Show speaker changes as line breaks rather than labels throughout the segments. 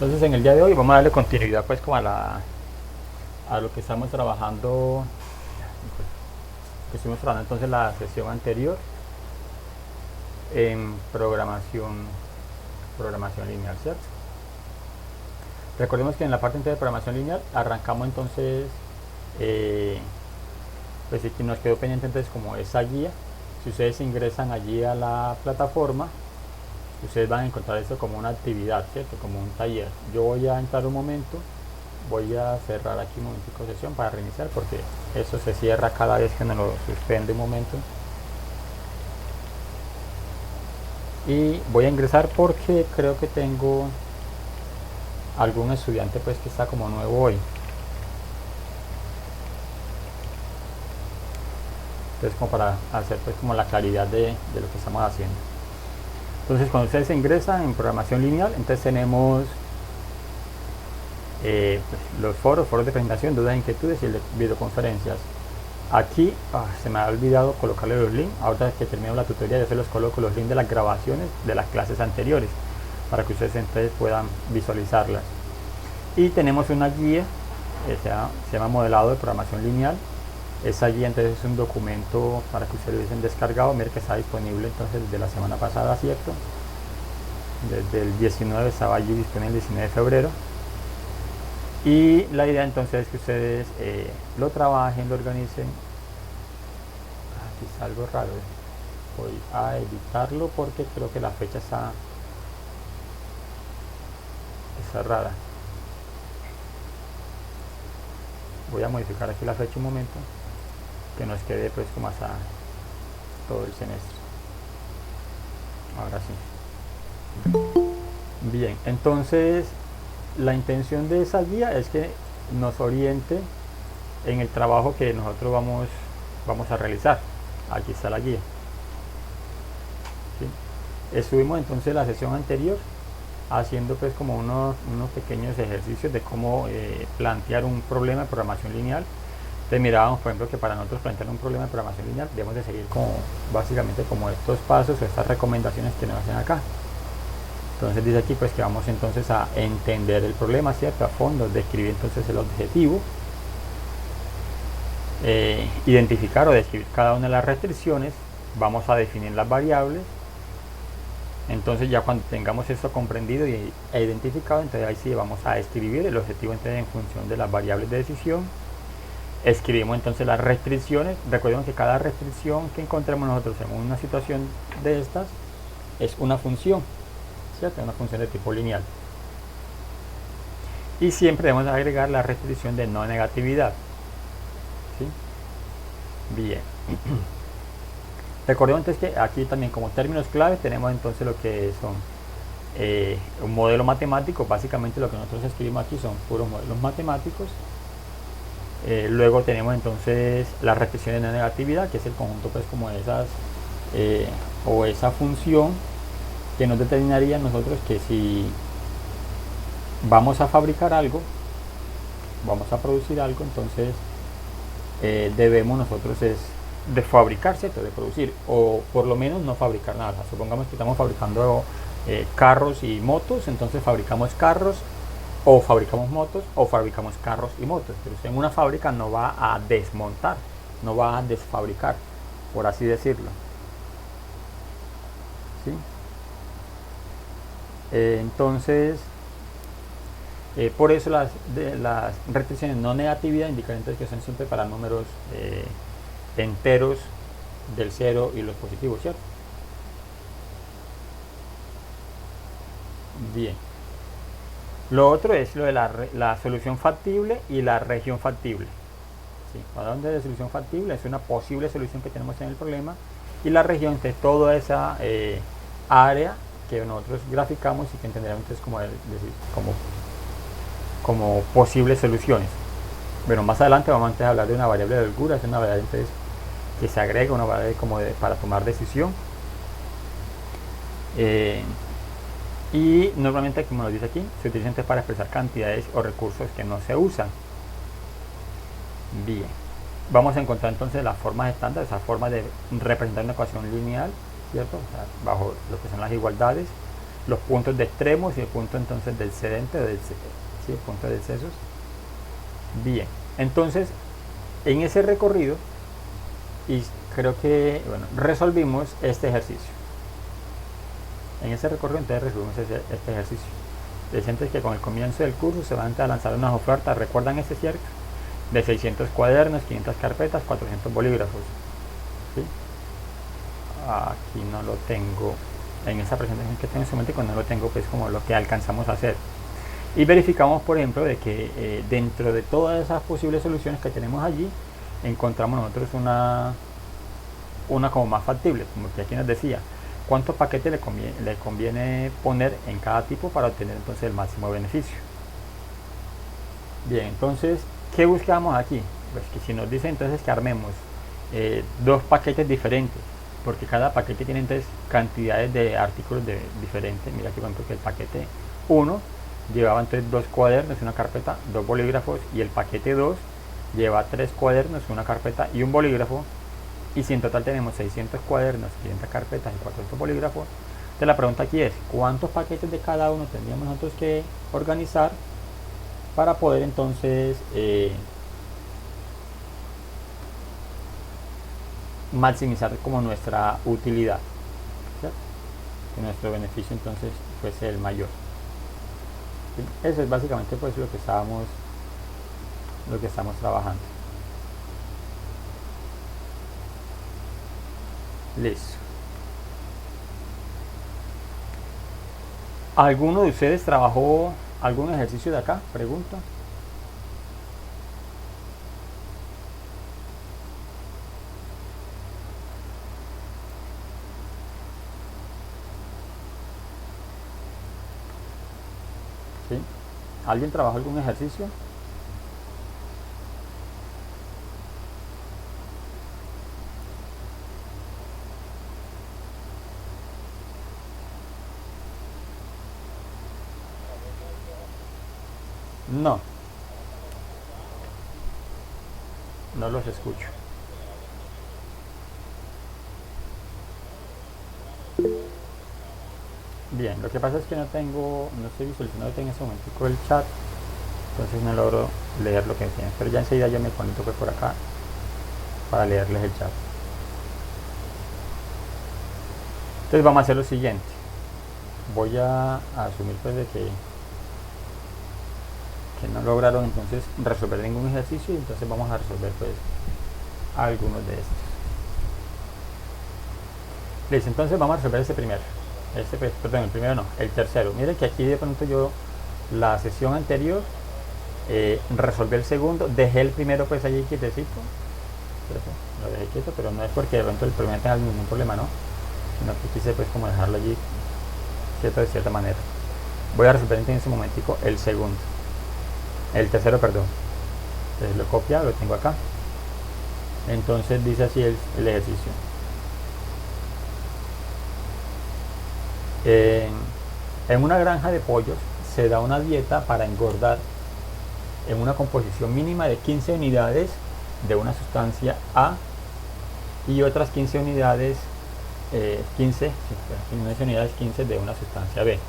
Entonces en el día de hoy vamos a darle continuidad pues como a lo que estamos trabajando, que estuvimos trabajando entonces la sesión anterior en programación lineal, ¿cierto? Recordemos que en la parte de programación lineal arrancamos entonces, pues aquí nos quedó pendiente entonces como esa guía. Si ustedes ingresan allí a la plataforma, ustedes van a encontrar esto como una actividad, ¿cierto? Como un taller. Yo voy a entrar un momento, voy a cerrar aquí un momentico sesión para reiniciar, porque eso se cierra cada vez que nos lo suspende un momento. Y voy a ingresar porque creo que tengo algún estudiante pues que está como nuevo hoy. Entonces como para hacer pues como la claridad de lo que estamos haciendo. Entonces cuando ustedes ingresan en programación lineal, entonces tenemos pues, los foros de presentación, dudas, inquietudes y videoconferencias. Aquí se me ha olvidado colocarle los links. Ahora que termino la tutoría yo se los coloco los links de las grabaciones de las clases anteriores para que ustedes entonces puedan visualizarlas. Y tenemos una guía que se llama modelado de programación lineal. Esa guía entonces es un documento para que ustedes lo hubiesen descargado. Miren que está disponible entonces desde la semana pasada, ¿cierto? Desde el 19 estaba allí disponible, el 19 de febrero. Y la idea entonces es que ustedes lo trabajen, lo organicen. Aquí está algo raro. Voy a editarlo porque creo que la fecha está rara. Voy a modificar aquí la fecha un momento, que nos quede pues como hasta todo el semestre. Ahora sí. Bien, entonces la intención de esa guía es que nos oriente en el trabajo que nosotros vamos a realizar. Aquí está la guía. ¿Sí? Estuvimos entonces la sesión anterior haciendo pues como unos pequeños ejercicios de cómo plantear un problema de programación lineal. Entonces mirábamos por ejemplo que para nosotros plantear un problema de programación lineal debemos de seguir como básicamente como estos pasos o estas recomendaciones que nos hacen acá. Entonces dice aquí pues que vamos entonces a entender el problema, ¿cierto? A fondo, describir entonces el objetivo, identificar o describir cada una de las restricciones, vamos a definir las variables. Entonces ya cuando tengamos esto comprendido e identificado, entonces ahí sí vamos a escribir el objetivo entonces en función de las variables de decisión. Escribimos entonces las restricciones. Recuerden que cada restricción que encontremos nosotros en una situación de estas es una función, ¿cierto? Una función de tipo lineal. Y siempre debemos agregar la restricción de no negatividad. ¿Sí? Bien. Recordemos entonces que aquí también como términos clave tenemos entonces lo que son un modelo matemático. Básicamente lo que nosotros escribimos aquí son puros modelos matemáticos. Luego tenemos entonces la restricción de no negatividad, que es el conjunto pues como de esas o esa función que nos determinaría nosotros que si vamos a fabricar algo, vamos a producir algo, entonces debemos nosotros es de fabricar, ¿cierto? De producir, o por lo menos no fabricar nada. Supongamos que estamos fabricando carros y motos, entonces fabricamos carros, o fabricamos motos, o fabricamos carros y motos. Pero usted en una fábrica no va a desmontar, no va a desfabricar, por así decirlo. ¿Sí? Entonces, por eso las restricciones no negatividad indican entonces que son siempre para números enteros del 0 y los positivos, ¿cierto? Bien. Lo otro es lo de la solución factible y la región factible. ¿Sí? Cuando hablamos de solución factible es una posible solución que tenemos en el problema, y la región es toda esa área que nosotros graficamos y que entenderemos entonces como posibles soluciones. Bueno, más adelante vamos a hablar de una variable de holgura, es una variable entonces que se agrega, una variable como para tomar decisión. Y normalmente, como lo dice aquí, se utiliza para expresar cantidades o recursos que no se usan. Bien, vamos a encontrar entonces las formas estándar, esas formas de representar una ecuación lineal, ¿cierto? O sea, bajo lo que son las igualdades. los puntos de extremos y el punto entonces del sedente, sí, el punto del sesos. Bien, entonces en ese recorrido, y creo que bueno, resolvimos este ejercicio. En ese recorrido entonces resolvimos este ejercicio. Decentes que con el comienzo del curso se van a lanzar unas ofertas, recuerdan ese, cierto, de 600 cuadernos, 500 carpetas, 400 bolígrafos. ¿Sí? Aquí no lo tengo, en esa presentación que tengo en este momento no lo tengo pues como lo que alcanzamos a hacer. Y verificamos, por ejemplo, de que dentro de todas esas posibles soluciones que tenemos allí, encontramos nosotros una como más factible, como que aquí nos decía, cuántos paquetes le conviene poner en cada tipo para obtener entonces el máximo beneficio. Bien, entonces, ¿qué buscamos aquí? Pues que si nos dice entonces que armemos dos paquetes diferentes, porque cada paquete tiene entonces cantidades de artículos diferentes. Mira aquí por ejemplo que el paquete 1 llevaba entonces 2 cuadernos, una carpeta, 2 bolígrafos, y el paquete 2 lleva 3 cuadernos, una carpeta y un bolígrafo. Y si en total tenemos 600 cuadernos, 500 carpetas y 400 bolígrafos, entonces la pregunta aquí es, ¿cuántos paquetes de cada uno tendríamos nosotros que organizar para poder entonces maximizar como nuestra utilidad, ¿cierto? Que nuestro beneficio entonces fuese el mayor? ¿Sí? Eso es básicamente pues lo que estamos trabajando. Listo. ¿Alguno de ustedes trabajó algún ejercicio de acá? Pregunta. ¿Sí? ¿Alguien trabajó algún ejercicio? No, no los escucho. Bien, lo que pasa es que no estoy visualizando en ese momento el chat, entonces no logro leer lo que tienen, pero ya enseguida yo me conecto por acá para leerles el chat. Entonces vamos a hacer lo siguiente. Voy a asumir pues de que no lograron entonces resolver ningún ejercicio, y entonces vamos a resolver pues algunos de estos. Listo, entonces vamos a resolver este primero. Perdón, el primero no, el tercero. Miren que aquí de pronto yo la sesión anterior resolví el segundo, dejé el primero pues allí quietecito, lo dejé quieto, pero no es porque de pronto el primero tenga ningún problema, no, sino que quise pues como dejarlo allí quieto de cierta manera. Voy a resolver en ese momentico el segundo, el tercero, perdón. Entonces lo copia, lo tengo acá. Entonces dice así el ejercicio. En una granja de pollos se da una dieta para engordar en una composición mínima de 15 unidades de una sustancia A y otras 15 unidades 15 de una sustancia B.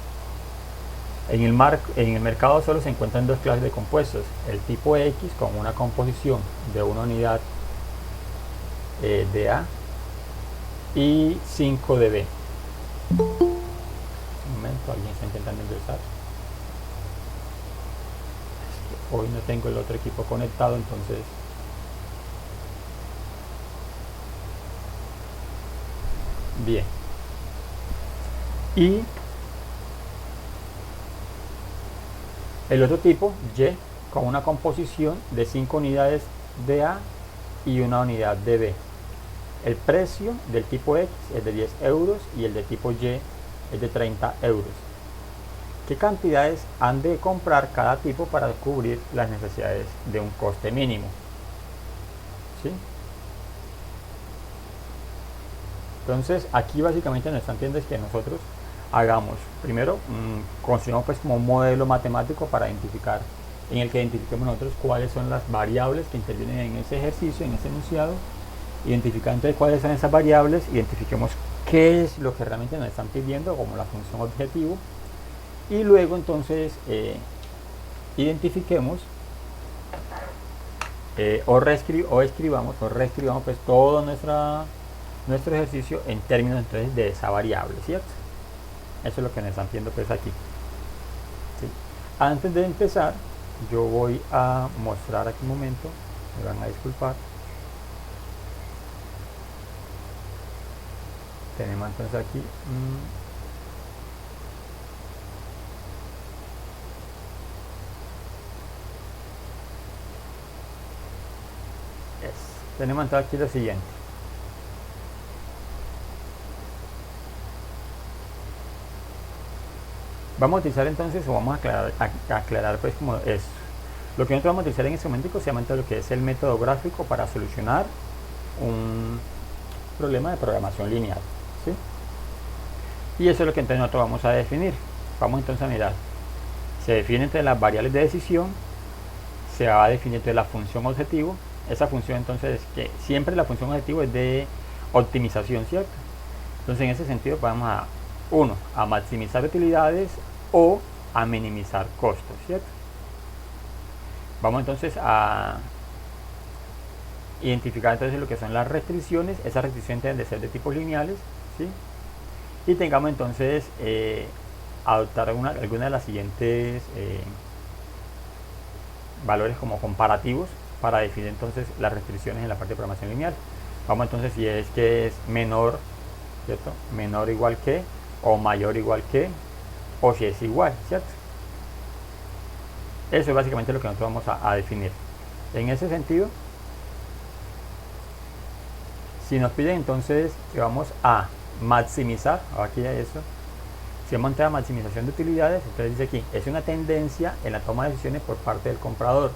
En el mercado solo se encuentran dos clases de compuestos, el tipo X con una composición de una unidad de A y 5 de B. Un momento, alguien está intentando ingresar. Es que hoy no tengo el otro equipo conectado, entonces bien. Y el otro tipo, Y, con una composición de 5 unidades de A y una unidad de B. El precio del tipo X es de 10 euros y el de tipo Y es de 30 euros. ¿Qué cantidades han de comprar cada tipo para cubrir las necesidades de un coste mínimo? ¿Sí? Entonces aquí básicamente nos están pidiendo es que nosotros hagamos, primero construimos pues como un modelo matemático para identificar, en el que identifiquemos nosotros cuáles son las variables que intervienen en ese ejercicio, en ese enunciado, identificar entonces cuáles son esas variables, identifiquemos qué es lo que realmente nos están pidiendo como la función objetivo, y luego entonces identifiquemos o reescribamos pues todo nuestro ejercicio en términos entonces de esa variable, ¿cierto? Eso es lo que nos están pidiendo pues aquí, ¿sí? Antes de empezar, yo voy a mostrar aquí un momento, me van a disculpar. Tenemos entonces aquí tenemos entonces aquí lo siguiente. Vamos a utilizar entonces, o vamos a aclarar pues como es. Lo que nosotros vamos a utilizar en este momento se llama entonces lo que es el método gráfico para solucionar un problema de programación lineal, ¿sí? Y eso es lo que entonces nosotros vamos a definir. Vamos entonces a mirar. Se define entre las variables de decisión, se va a definir entre la función objetivo. Esa función entonces es que siempre la función objetivo es de optimización, ¿cierto? Entonces en ese sentido vamos a maximizar utilidades o a minimizar costos, ¿cierto? Vamos entonces a identificar entonces lo que son las restricciones. Esas restricciones deben de ser de tipos lineales, ¿sí? Y tengamos entonces adoptar alguna de las siguientes valores como comparativos para definir entonces las restricciones en la parte de programación lineal. Vamos entonces si es que es menor, ¿cierto? Menor o igual que, o mayor o igual que, o si es igual, ¿cierto? Eso es básicamente lo que nosotros vamos a definir. En ese sentido, si nos piden entonces que vamos a maximizar, aquí hay eso, si vamos a entrar a maximización de utilidades, entonces dice aquí, es una tendencia en la toma de decisiones por parte del comprador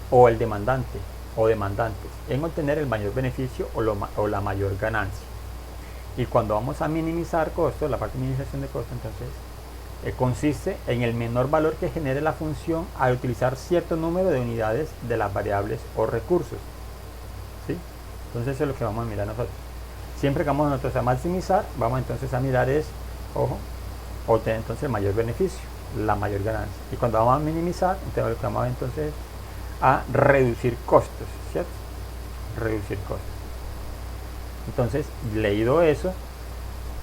o el demandante o demandantes en obtener el mayor beneficio o la mayor ganancia. Y cuando vamos a minimizar costos, la parte de minimización de costos, entonces consiste en el menor valor que genere la función al utilizar cierto número de unidades de las variables o recursos, ¿sí? Entonces eso es lo que vamos a mirar nosotros. Siempre que vamos nosotros a maximizar, vamos entonces a mirar ojo, obtener entonces el mayor beneficio, la mayor ganancia. Y cuando vamos a minimizar, entonces lo que vamos a entonces a reducir costos, ¿cierto? Reducir costos. Entonces, leído eso,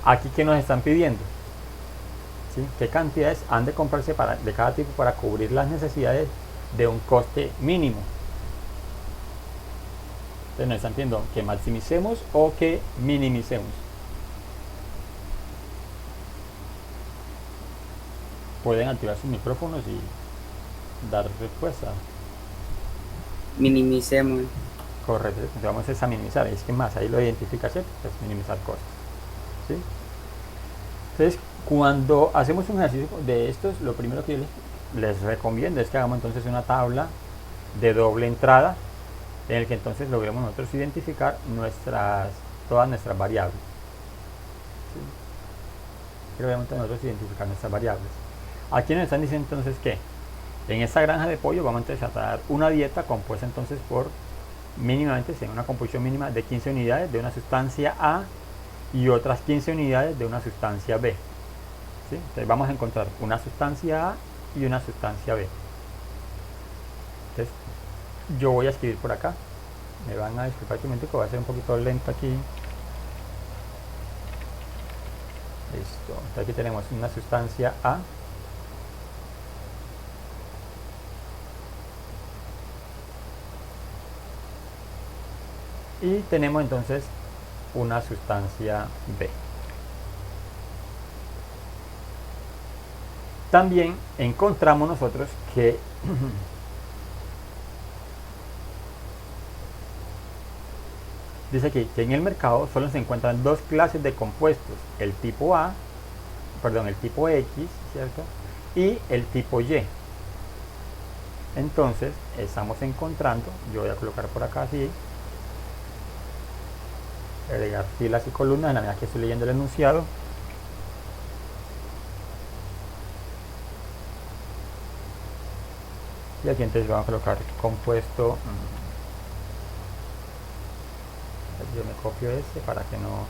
aquí ¿qué nos están pidiendo? ¿Sí? ¿Qué cantidades han de comprarse de cada tipo para cubrir las necesidades de un coste mínimo? Entonces nos están pidiendo que maximicemos o que minimicemos. Pueden activar sus micrófonos y dar respuesta.
Minimicemos.
Correcto, entonces vamos a minimizar, es que más, ahí lo identifica, ¿cierto? Pues minimizar costos, ¿sí? Entonces, cuando hacemos un ejercicio de estos, lo primero que yo les recomiendo es que hagamos entonces una tabla de doble entrada, en el que entonces logremos nosotros identificar todas nuestras variables, ¿sí? Obviamente nosotros identificar nuestras variables. Aquí nos están diciendo entonces que en esta granja de pollo vamos entonces a dar una dieta compuesta entonces por mínimamente, una composición mínima de 15 unidades de una sustancia A y otras 15 unidades de una sustancia B, ¿sí? Entonces vamos a encontrar una sustancia A y una sustancia B. Entonces yo voy a escribir por acá, me van a disculpar que voy a ser un poquito lento aquí. Listo, entonces aquí tenemos una sustancia A y tenemos entonces una sustancia B. También encontramos nosotros que dice aquí que en el mercado solo se encuentran dos clases de compuestos, el tipo X, ¿cierto? Y el tipo Y. Entonces estamos encontrando, yo voy a colocar por acá así, agregar filas y columnas en la medida que estoy leyendo el enunciado. Y aquí entonces vamos a colocar compuesto. Yo me copio este para que no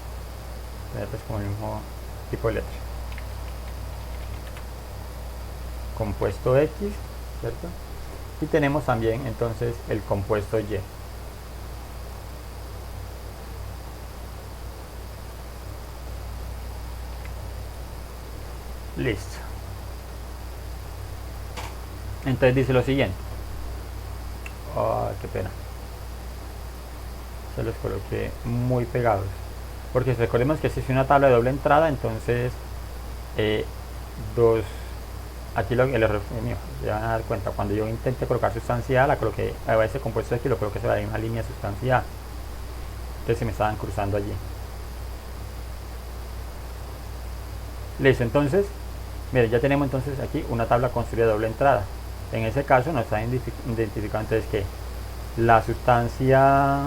tener pues como el mismo tipo de letra. Compuesto X, ¿cierto? Y tenemos también entonces el compuesto Y. Listo. Entonces dice lo siguiente. Oh, qué pena. Se los coloqué muy pegados. Porque recordemos que si es una tabla de doble entrada, entonces aquí el error es mío. Se van a dar cuenta, cuando yo intenté colocar sustancia A, la coloqué a ese compuesto X, lo coloqué sobre la misma línea de sustancia A. Entonces se me estaban cruzando allí. Listo, entonces, mire, ya tenemos entonces aquí una tabla construida de doble entrada. En ese caso nos está identificando entonces que la sustancia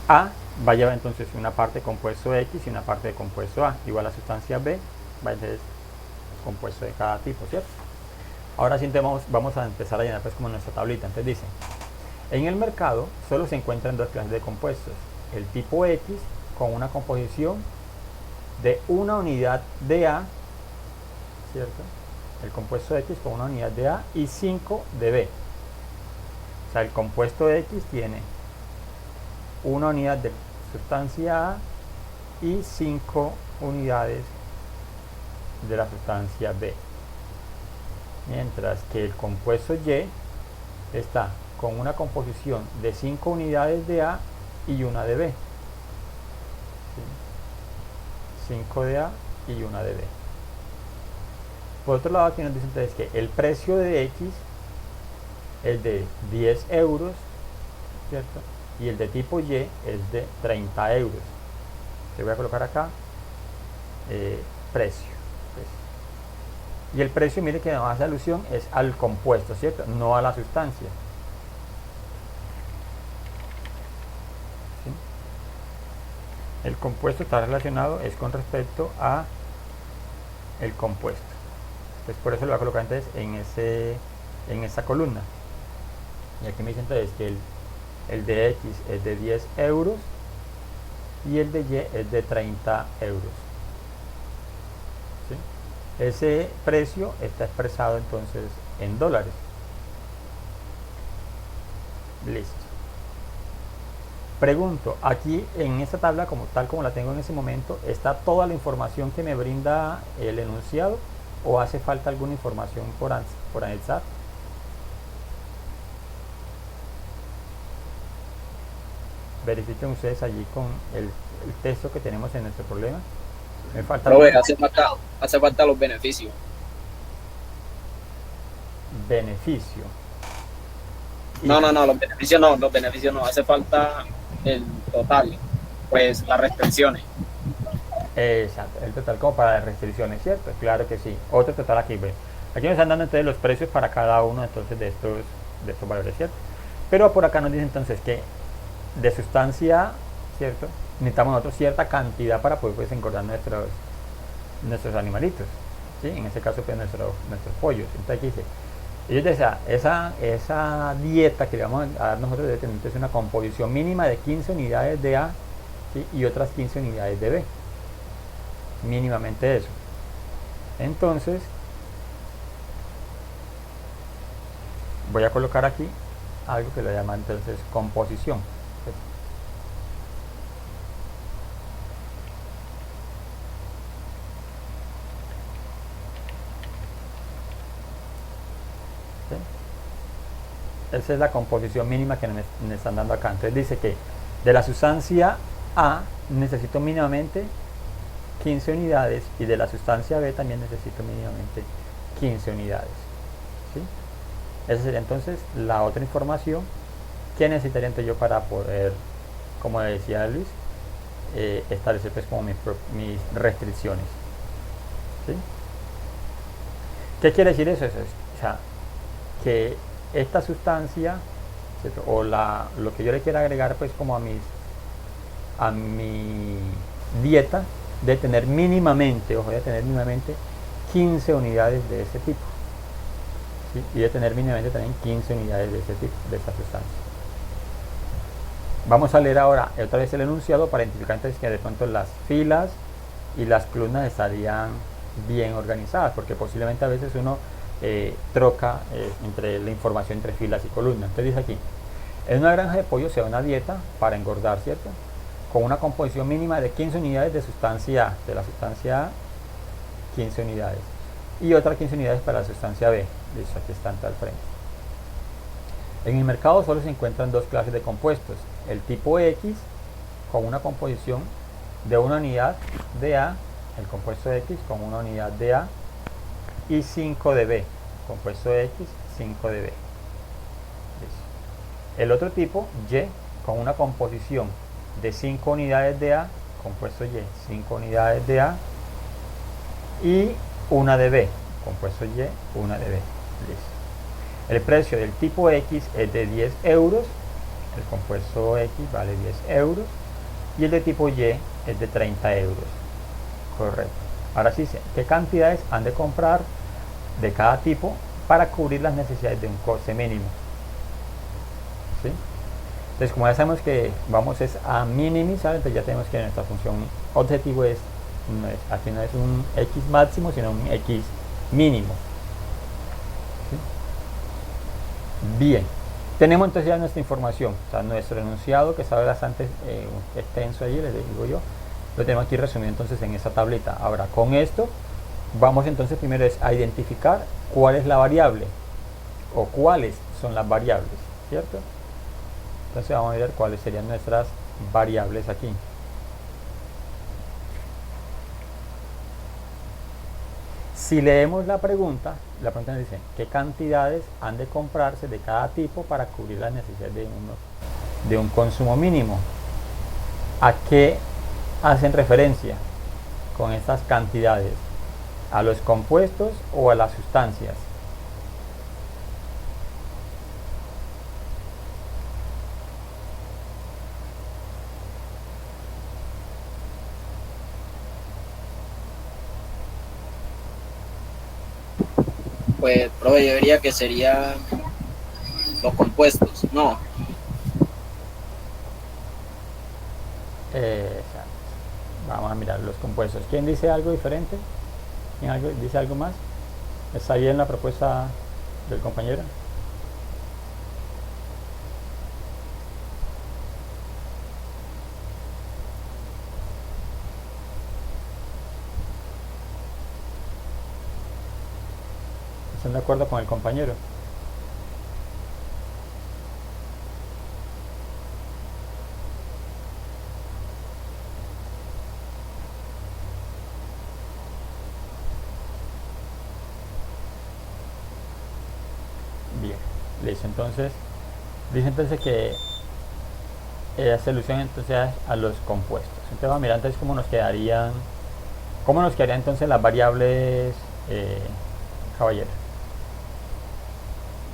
A va a llevar entonces una parte de compuesto X y una parte de compuesto A. Igual la sustancia B va a ser compuesto de cada tipo, ¿cierto? Ahora sí vamos a empezar a llenar pues como nuestra tablita. Entonces dice, en el mercado solo se encuentran dos clases de compuestos. El tipo X con una composición de una unidad de A, ¿cierto? El compuesto X con una unidad de A y 5 de B. O sea, el compuesto X tiene una unidad de sustancia A y 5 unidades de la sustancia B. Mientras que el compuesto Y está con una composición de 5 unidades de A y una de B. 5 de A y una de B. Por otro lado, aquí nos dice entonces que el precio de X es de 10 euros, ¿cierto? Y el de tipo Y es de 30 euros. Le voy a colocar acá precio. Y el precio, mire que nos hace alusión es al compuesto, ¿cierto? No a la sustancia. ¿Sí? El compuesto está relacionado es con respecto a el compuesto. Entonces por eso lo voy a colocar entonces en esa columna. Y aquí me dice entonces que el de X es de 10 euros y el de Y es de 30 euros. ¿Sí? Ese precio está expresado entonces en dólares. Listo. Pregunto, aquí en esta tabla tal como la tengo en ese momento, ¿está toda la información que me brinda el enunciado o hace falta alguna información por anexar? Verifiquen ustedes allí con el texto que tenemos en nuestro problema. Me falta
hace falta los beneficios.
Beneficio.
No, los beneficios no, hace falta el total, pues las restricciones.
Exacto, el total como para las restricciones, ¿cierto? Claro que sí. Otro total aquí, ve. Aquí nos están dando entonces los precios para cada uno entonces de estos valores, ¿cierto? Pero por acá nos dice entonces que de sustancia, ¿cierto? Necesitamos nosotros cierta cantidad para poder pues, engordar nuestros animalitos, ¿sí? En este caso pues nuestros pollos. Entonces aquí dice, ellos desean esa dieta que le vamos a dar nosotros debe tener entonces una composición mínima de 15 unidades de A, ¿sí? Y otras 15 unidades de B. Mínimamente eso. Entonces voy a colocar aquí algo que lo llaman entonces composición. ¿Sí? Esa es la composición mínima que me están dando acá. Entonces dice que de la sustancia A necesito mínimamente 15 unidades y de la sustancia B también necesito mínimamente 15 unidades. ¿Sí? Esa sería entonces la otra información que necesitaría entonces yo para poder, como decía Luis, establecer pues como mis restricciones. ¿Sí? ¿Qué quiere decir eso? O sea, que esta sustancia, ¿cierto? O lo que yo le quiera agregar pues como a mi dieta, de tener mínimamente, ojo, de tener mínimamente 15 unidades de ese tipo. ¿Sí? Y de tener mínimamente también 15 unidades de ese tipo, de esta sustancia. Vamos a leer ahora otra vez el enunciado para identificar entonces que de pronto las filas y las columnas estarían bien organizadas, porque posiblemente a veces uno troca entre la información entre filas y columnas. Entonces dice aquí, en una granja de pollo se da una dieta para engordar, ¿cierto? Con una composición mínima de 15 unidades de sustancia A, de la sustancia A, 15 unidades, y otras 15 unidades para la sustancia B. Listo, aquí están al frente. En el mercado solo se encuentran dos clases de compuestos, el tipo X con una composición de una unidad de A, el compuesto X con una unidad de A, y 5 de B, compuesto X, 5 de B. Listo. El otro tipo, Y, con una composición de 5 unidades de A, compuesto Y, 5 unidades de A, y una de B, compuesto Y, una de B. Listo. El precio del tipo X es de 10 euros, el compuesto X vale 10 euros, y el de tipo Y es de 30 euros. Correcto. Ahora sí, ¿qué cantidades han de comprar de cada tipo para cubrir las necesidades de un coste mínimo? ¿Sí? Entonces, como ya sabemos que vamos es a minimizar, entonces ya tenemos que nuestra función objetivo es, aquí no es un X máximo, sino un X mínimo. Bien, tenemos entonces ya nuestra información, o sea, nuestro enunciado que está bastante extenso allí, les digo yo, lo tenemos aquí resumido entonces en esa tableta. Ahora, con esto vamos entonces primero es a identificar cuál es la variable o cuáles son las variables, ¿cierto? Entonces vamos a ver cuáles serían nuestras variables aquí. Si leemos la pregunta nos dice qué cantidades han de comprarse de cada tipo para cubrir las necesidades de un consumo mínimo. ¿A qué hacen referencia con estas cantidades? ¿A los compuestos o a las sustancias?
Pues, profe, yo diría que sería los compuestos, ¿no?
Vamos a mirar los compuestos. ¿Quién dice algo diferente? ¿Quién dice algo más? ¿Está bien la propuesta del compañero? ¿Están de acuerdo con el compañero? Bien, listo. Entonces, dice entonces que hace alusión entonces a los compuestos. Entonces vamos a mirar entonces cómo nos quedarían entonces las variables, caballero.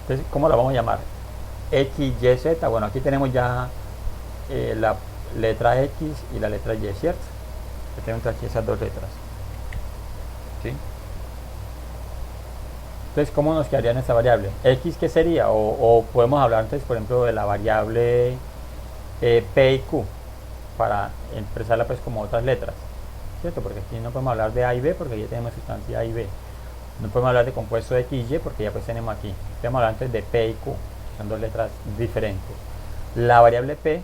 Entonces, ¿cómo la vamos a llamar? X, Y, Z. Bueno, aquí tenemos ya la letra X y la letra Y, ¿cierto? Tenemos aquí esas dos letras. ¿Sí? Entonces, ¿cómo nos quedaría esta variable? X, ¿qué sería? O podemos hablar entonces, por ejemplo, de la variable P y Q para expresarla pues como otras letras, ¿cierto? Porque aquí no podemos hablar de A y B porque ya tenemos sustancia A y B. No podemos hablar de compuesto X y Y porque ya pues tenemos aquí. Podemos hablar entonces de P y Q, que son dos letras diferentes. La variable P,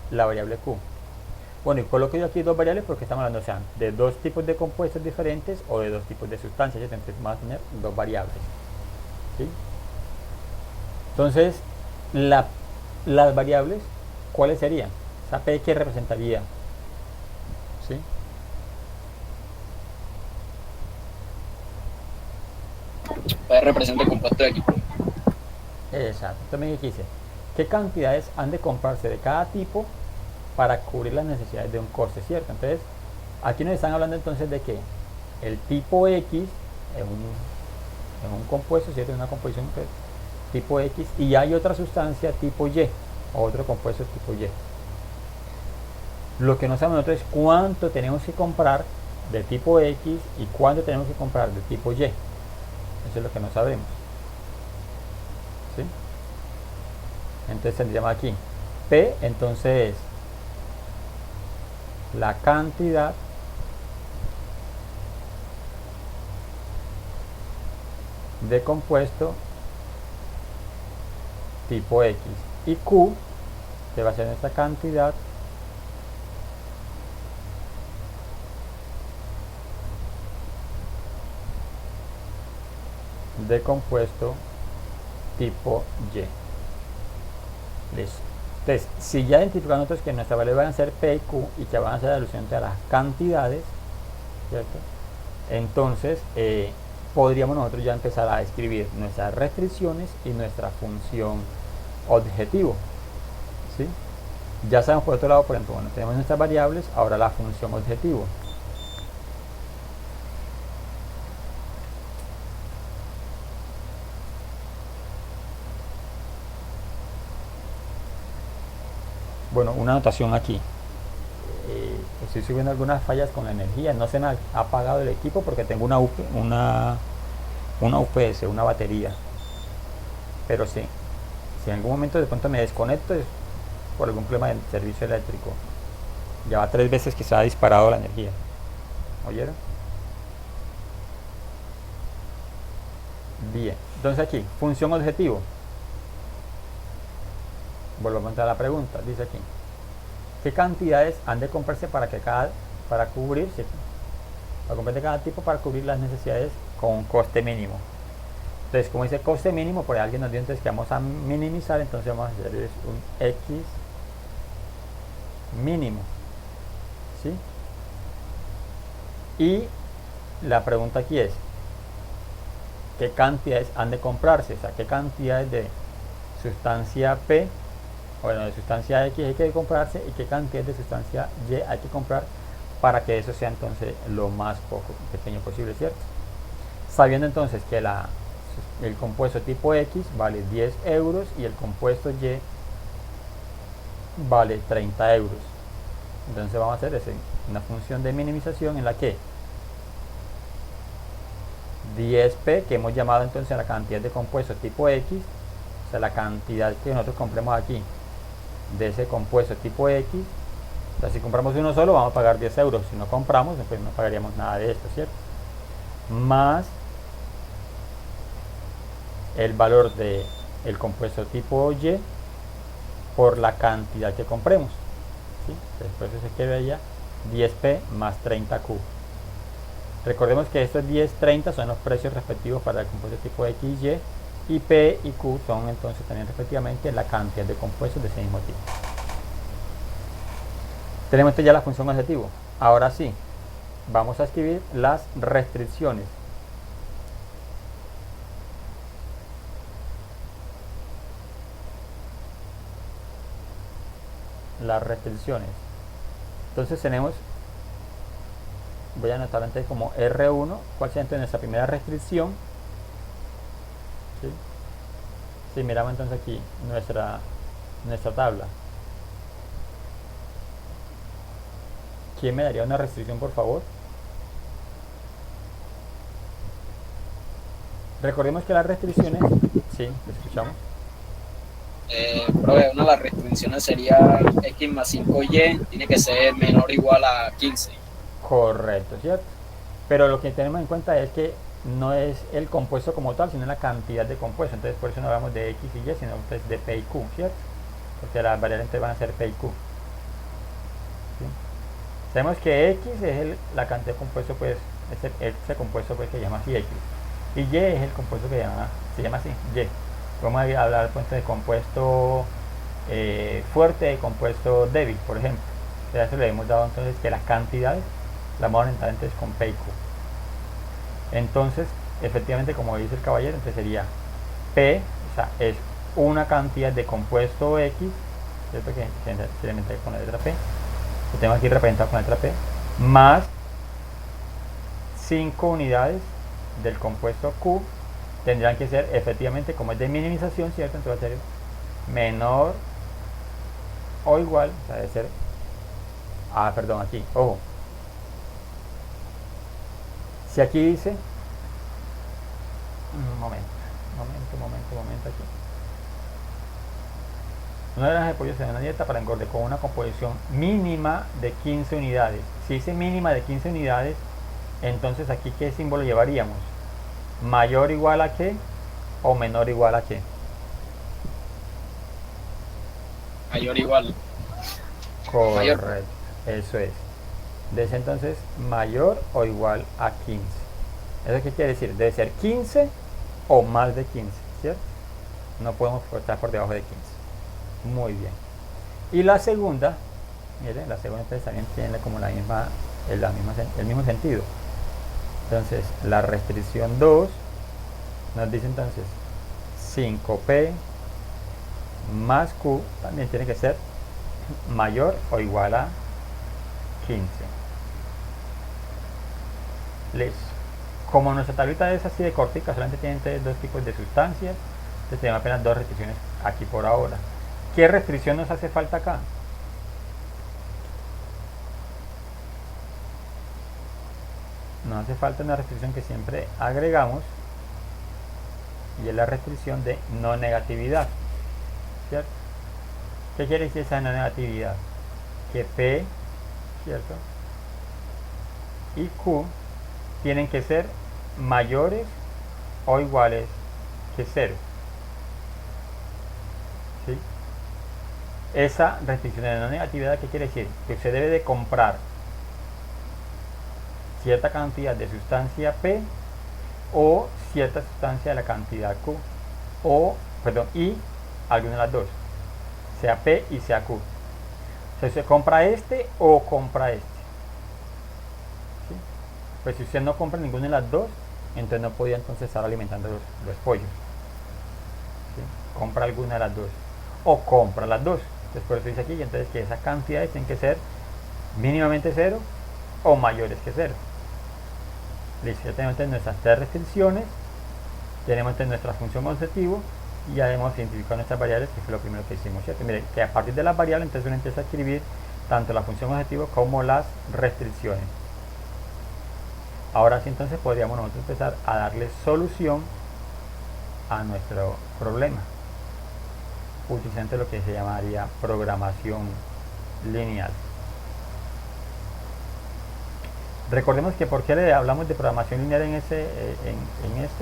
la variable Q. Bueno, y coloco yo aquí dos variables porque estamos hablando, o sea, de dos tipos de compuestos diferentes o de dos tipos de sustancias. Entonces vamos a tener dos variables. ¿Sí? Entonces, las variables, ¿cuáles serían? Esa P, ¿qué representaría? ¿Sí?
Pues representa el compuesto X.
Exacto. Entonces aquí dice, ¿qué cantidades han de comprarse de cada tipo para cubrir las necesidades de un coste, ¿cierto? Entonces, aquí nos están hablando entonces de que el tipo X es un compuesto, ¿cierto? Es una composición tipo X y hay otra sustancia tipo Y, otro compuesto tipo Y. Lo que no sabemos nosotros es cuánto tenemos que comprar de tipo X y cuánto tenemos que comprar de tipo Y. Eso es lo que no sabemos. ¿Sí? Entonces tendríamos aquí P entonces es la cantidad de compuesto tipo X, y Q que va a ser esta cantidad de compuesto tipo Y. Listo. Entonces, si ya identificamos nosotros que nuestras valores van a ser P y Q y que van a ser alusión a las cantidades, ¿cierto? Entonces podríamos nosotros ya empezar a escribir nuestras restricciones y nuestra función objetivo, ¿sí? Ya sabemos por otro lado, por ejemplo, bueno, tenemos nuestras variables, ahora la función objetivo. Bueno, una anotación aquí. Estoy subiendo algunas fallas con la energía. No se me ha apagado el equipo porque tengo una UPS, una batería. Pero sí, si en algún momento de pronto me desconecto es por algún problema del servicio eléctrico. Ya va 3 veces que se ha disparado la energía. ¿Oyeron? Bien, entonces aquí, función objetivo. Volvemos a la pregunta, dice aquí. ¿Qué cantidades han de comprarse para cubrirse? Para comprarse cada tipo para cubrir las necesidades con un coste mínimo. Entonces, como dice coste mínimo, por ahí alguien nos dio entonces que vamos a minimizar, entonces vamos a hacer un X mínimo, ¿sí? Y la pregunta aquí es, ¿qué cantidades han de comprarse? O sea, ¿qué cantidades de sustancia P, bueno, de sustancia X hay que comprarse y qué cantidad de sustancia Y hay que comprar para que eso sea entonces lo más pequeño posible, ¿cierto? Sabiendo entonces que el compuesto tipo X vale 10 euros y el compuesto Y vale 30 euros. Entonces vamos a hacer una función de minimización en la que 10p, que hemos llamado entonces la cantidad de compuesto tipo X, o sea, la cantidad que nosotros compremos aquí de ese compuesto tipo X. O sea, si compramos uno solo vamos a pagar 10 euros, si no compramos pues no pagaríamos nada de esto, ¿cierto? Más el valor del compuesto tipo Y por la cantidad que compremos, ¿sí? Entonces, por eso se escribe allá 10p más 30q. Recordemos que estos 10, 30 son los precios respectivos para el compuesto tipo X y Y, P y Q son entonces también respectivamente la cantidad de compuestos de ese mismo tipo. Tenemos ya la función objetivo. Ahora sí, vamos a escribir las restricciones. Las restricciones. Entonces tenemos, voy a anotar antes como R1, cuál sería entonces nuestra primera restricción. ¿Sí? Si miramos entonces aquí nuestra tabla. ¿Quién me daría una restricción, por favor? Recordemos que las restricciones, sí, escuchamos.
Profe, una de las restricciones sería X más 5Y, tiene que ser menor o igual a 15.
Correcto, ¿cierto? Pero lo que tenemos en cuenta es que no es el compuesto como tal, sino la cantidad de compuesto. Entonces por eso no hablamos de X y Y, sino pues de P y Q, ¿cierto? Porque las variables van a ser P y Q. ¿Sí? Sabemos que X es la cantidad de compuesto, pues, ese compuesto pues, que se llama así X. Y Y es el compuesto que se llama así, Y. Vamos a hablar pues, de compuesto fuerte, de compuesto débil, por ejemplo. Ya eso le hemos dado entonces que las cantidades las vamos a orientar entonces con P y Q. Entonces, efectivamente, como dice el caballero, entonces sería P, o sea, es una cantidad de compuesto X, ¿cierto? Que se le mete con la letra P, lo tengo aquí representado con la letra P, más 5 unidades del compuesto Q, tendrán que ser efectivamente, como es de minimización, ¿cierto? Entonces va a ser menor o igual, o sea, debe ser, perdón, aquí, ojo, si aquí dice, un momento aquí, Una granja de pollos en una dieta para engorde con una composición mínima de 15 unidades. Si dice mínima de 15 unidades, entonces aquí ¿qué símbolo llevaríamos? ¿Mayor igual a qué o menor igual a qué?
Mayor igual.
Correcto,
Mayor.
eso es. Debe ser entonces mayor o igual a 15. ¿Eso qué quiere decir? Debe ser 15 o más de 15, ¿cierto? No podemos estar por debajo de 15. Muy bien. Y la segunda, miren, la segunda entonces también tiene como el mismo sentido. Entonces, la restricción 2 nos dice entonces 5P más Q también tiene que ser mayor o igual a 15. Listo. Como nuestra tablita es así de cortica, solamente tiene dos tipos de sustancias, entonces tenemos apenas dos restricciones aquí por ahora. ¿Qué restricción nos hace falta acá? Nos hace falta una restricción que siempre agregamos y es la restricción de no negatividad, ¿cierto? ¿Qué quiere decir esa no negatividad? Que P, ¿cierto? Y Q tienen que ser mayores o iguales que 0. ¿Sí? Esa restricción de no negatividad, ¿qué quiere decir? Que usted debe de comprar cierta cantidad de sustancia P o cierta sustancia de la cantidad Q y alguna de las dos, sea P y sea Q. O sea, usted compra este o compra este. ¿Sí? Pues si usted no compra ninguna de las dos, entonces no podía entonces estar alimentando los pollos. ¿Sí? Compra alguna de las dos o compra las dos. Entonces por eso dice aquí entonces que esas cantidades tienen que ser mínimamente 0 o mayores que 0. Listo, ya tenemos entonces nuestras tres restricciones, tenemos entonces nuestra función objetivo y ya hemos identificado nuestras variables, que fue lo primero que hicimos, ¿cierto? Mire, que a partir de las variables entonces uno empieza a escribir tanto la función objetivo como las restricciones. Ahora sí entonces podríamos nosotros empezar a darle solución a nuestro problema, utilizando lo que se llamaría programación lineal. Recordemos que por qué le hablamos de programación lineal en este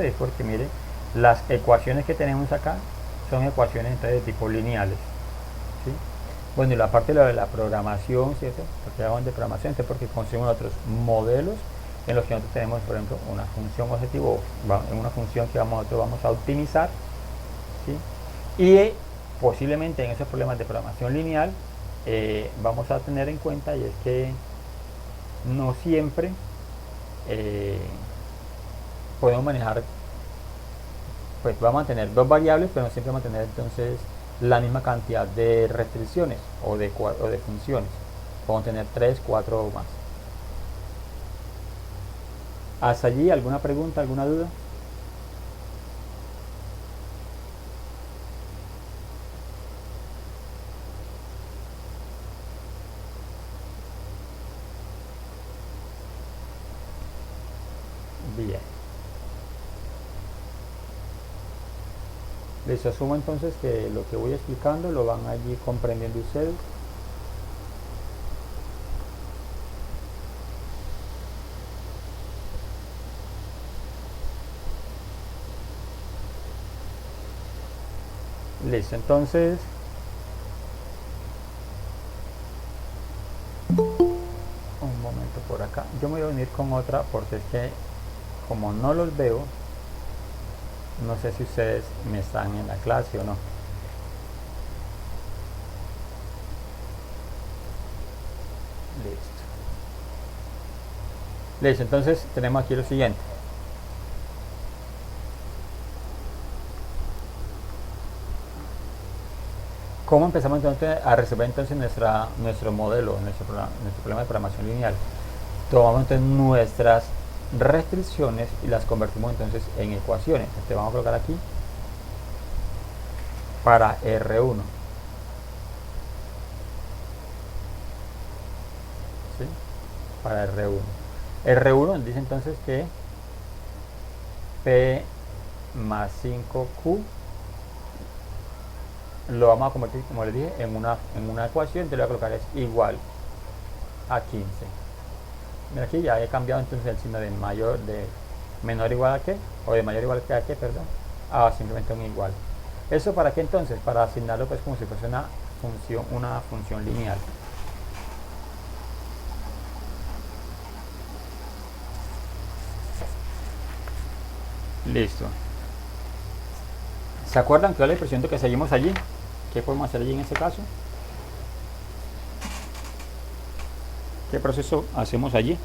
es porque mire, las ecuaciones que tenemos acá son ecuaciones entonces de tipo lineales, ¿sí? Bueno, y la parte de la programación, ¿cierto? Porque hablamos de programación, es porque construimos otros modelos en los que nosotros tenemos, por ejemplo, una función objetivo, una función que nosotros vamos a optimizar, ¿sí? Y posiblemente en esos problemas de programación lineal vamos a tener en cuenta y es que no siempre podemos manejar, pues vamos a tener dos variables, pero no siempre vamos a tener entonces la misma cantidad de restricciones o de funciones. Podemos tener 3, 4 o más. ¿Hasta allí alguna pregunta, alguna duda? Bien. Les asumo entonces que lo que voy explicando lo van allí comprendiendo ustedes. Listo, entonces un momento por acá. Yo me voy a unir con otra porque es que como no los veo, no sé si ustedes me están en la clase o no. Listo. Listo, entonces tenemos aquí lo siguiente. ¿Cómo empezamos entonces a resolver entonces nuestro modelo, nuestro problema de programación lineal? Tomamos entonces nuestras restricciones y las convertimos entonces en ecuaciones. Entonces vamos a colocar aquí para R1. ¿Sí? Para R1. R1 dice entonces que P más 5Q lo vamos a convertir, como les dije, en una ecuación. Entonces le voy a colocar es igual a 15. Mira, aquí ya he cambiado entonces el signo de menor igual a qué, o de mayor igual que a qué, perdón, a simplemente un igual. ¿Eso para qué entonces? Para asignarlo pues como si fuese una función lineal. Listo. ¿Se acuerdan que la expresión que seguimos allí? ¿Qué podemos hacer allí en este caso? ¿Qué proceso hacemos allí?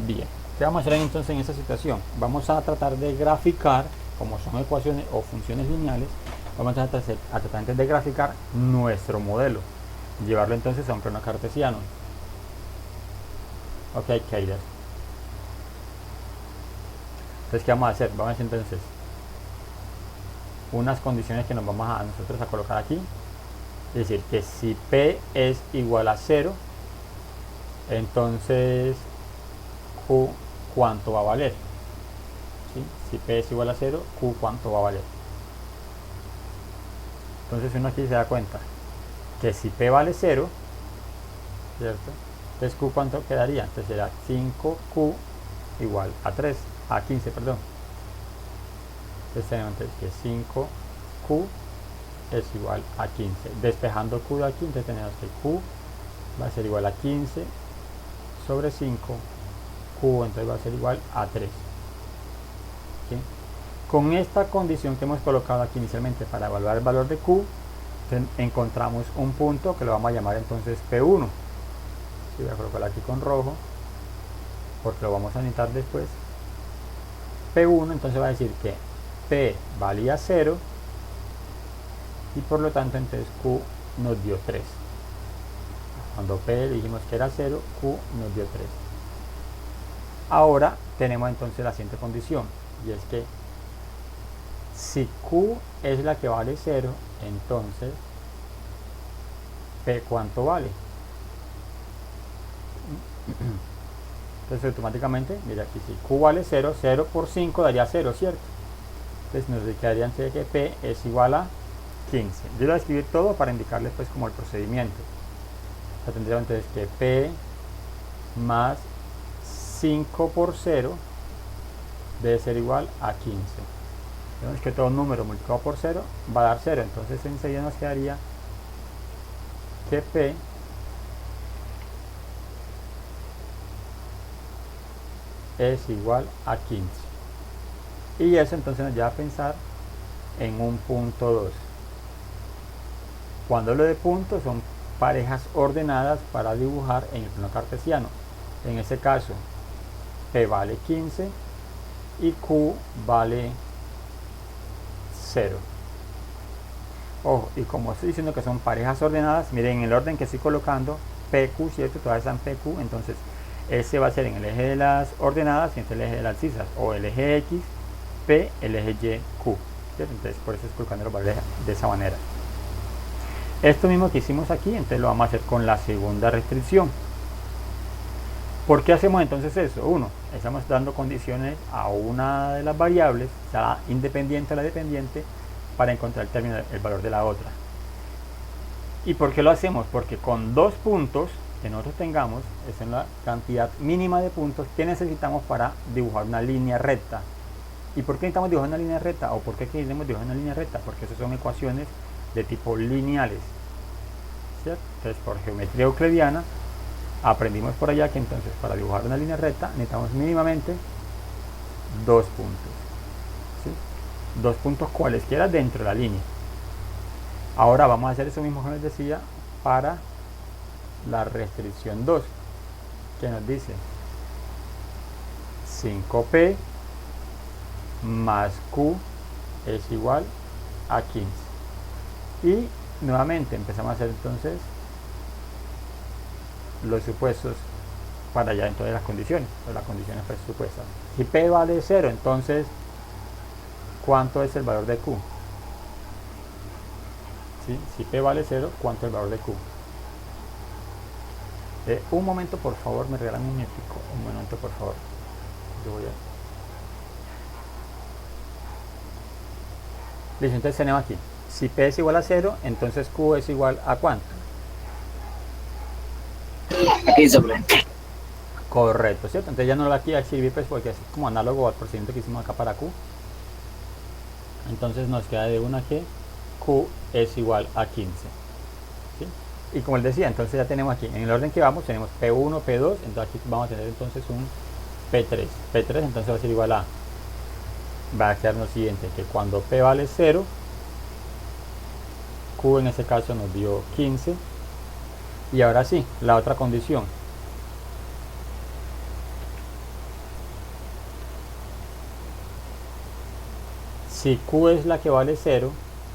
Bien, ¿qué vamos a hacer entonces en esta situación? Vamos a tratar de graficar, como son ecuaciones o funciones lineales, vamos a tratar de graficar nuestro modelo, llevarlo entonces a un plano cartesiano. Ok, Keiras. Entonces, ¿qué vamos a hacer? Vamos a hacer entonces unas condiciones que nos vamos a nosotros a colocar aquí. Es decir, que si P es igual a 0, entonces Q cuánto va a valer. ¿Sí? Si P es igual a 0, Q cuánto va a valer. Entonces uno aquí se da cuenta que si P vale 0, ¿cierto? Entonces Q cuánto quedaría. Entonces será 5Q igual a 3, a 15, perdón. Entonces tenemos que 5Q es igual a 15. Despejando Q de aquí, entonces tenemos que Q va a ser igual a 15 sobre 5. Q entonces va a ser igual a 3. ¿Sí? Con esta condición que hemos colocado aquí inicialmente para evaluar el valor de Q, encontramos un punto que lo vamos a llamar entonces P1. ¿Sí? Voy a colocarlo aquí con rojo porque lo vamos a necesitar después. P1 entonces va a decir que P valía 0 y por lo tanto entonces Q nos dio 3. Cuando P dijimos que era 0, Q nos dio 3. Ahora tenemos entonces la siguiente condición, y es que si Q es la que vale 0, entonces P ¿cuánto vale? Entonces automáticamente, mira aquí, si Q vale 0, 0 por 5 daría 0, ¿cierto? Entonces nos quedaría entonces que P es igual a 15. Yo voy a escribir todo para indicarles pues como el procedimiento. O sea, tendríamos entonces que P más 5 por 0 debe ser igual a 15. Vemos que todo número multiplicado por 0 va a dar 0. Entonces enseguida nos quedaría que P es igual a 15. Y eso entonces nos lleva a pensar en un punto 2. Cuando lo de puntos son parejas ordenadas para dibujar en el plano cartesiano. En este caso, P vale 15 y Q vale 0. Ojo, y como estoy diciendo que son parejas ordenadas, miren en el orden que estoy colocando, PQ, ¿cierto? Todas están PQ, entonces ese va a ser en el eje de las ordenadas y en el eje de las abscisas, o el eje X, P, el eje Y, Q, ¿cierto? Entonces por eso estoy colocando los valores de esa manera. Esto mismo que hicimos aquí, entonces lo vamos a hacer con la segunda restricción. ¿Por qué hacemos entonces eso? Uno, estamos dando condiciones a una de las variables, sea independiente o la dependiente, para encontrar el valor de la otra. ¿Y por qué lo hacemos? Porque con 2 puntos que nosotros tengamos, esa es la cantidad mínima de puntos que necesitamos para dibujar una línea recta. ¿Y por qué necesitamos dibujar una línea recta? ¿O por qué queremos dibujar una línea recta? Porque esas son ecuaciones de tipo lineales, ¿cierto? Entonces por geometría euclidiana aprendimos por allá que entonces para dibujar una línea recta necesitamos mínimamente 2 puntos, ¿sí? 2 puntos cualesquiera dentro de la línea. Ahora vamos a hacer eso mismo que les decía para la restricción 2, que nos dice 5P más Q es igual a 15. Y nuevamente empezamos a hacer entonces los supuestos para allá entonces las condiciones presupuestas. Si P vale 0, entonces ¿cuánto es el valor de Q? ¿Sí? Si P vale 0, ¿cuánto es el valor de Q? Un momento, por favor, me regalan un minutico. Un momento, por favor. Yo voy a... Listo, entonces tenemos aquí. Si P es igual a 0, entonces Q es igual a ¿cuánto?
A 15, bro.
Correcto, ¿cierto? Entonces ya no lo voy aquí a escribir pues porque es como análogo al procedimiento que hicimos acá para Q. Entonces nos queda de 1 a que Q es igual a 15. ¿Sí? Y como les decía, entonces ya tenemos aquí, en el orden que vamos, tenemos P1, P2, entonces aquí vamos a tener entonces un P3. P3 entonces va a ser igual a, va a quedar lo siguiente, que cuando P vale 0, Q en este caso nos dio 15. Y ahora sí, la otra condición. Si Q es la que vale 0,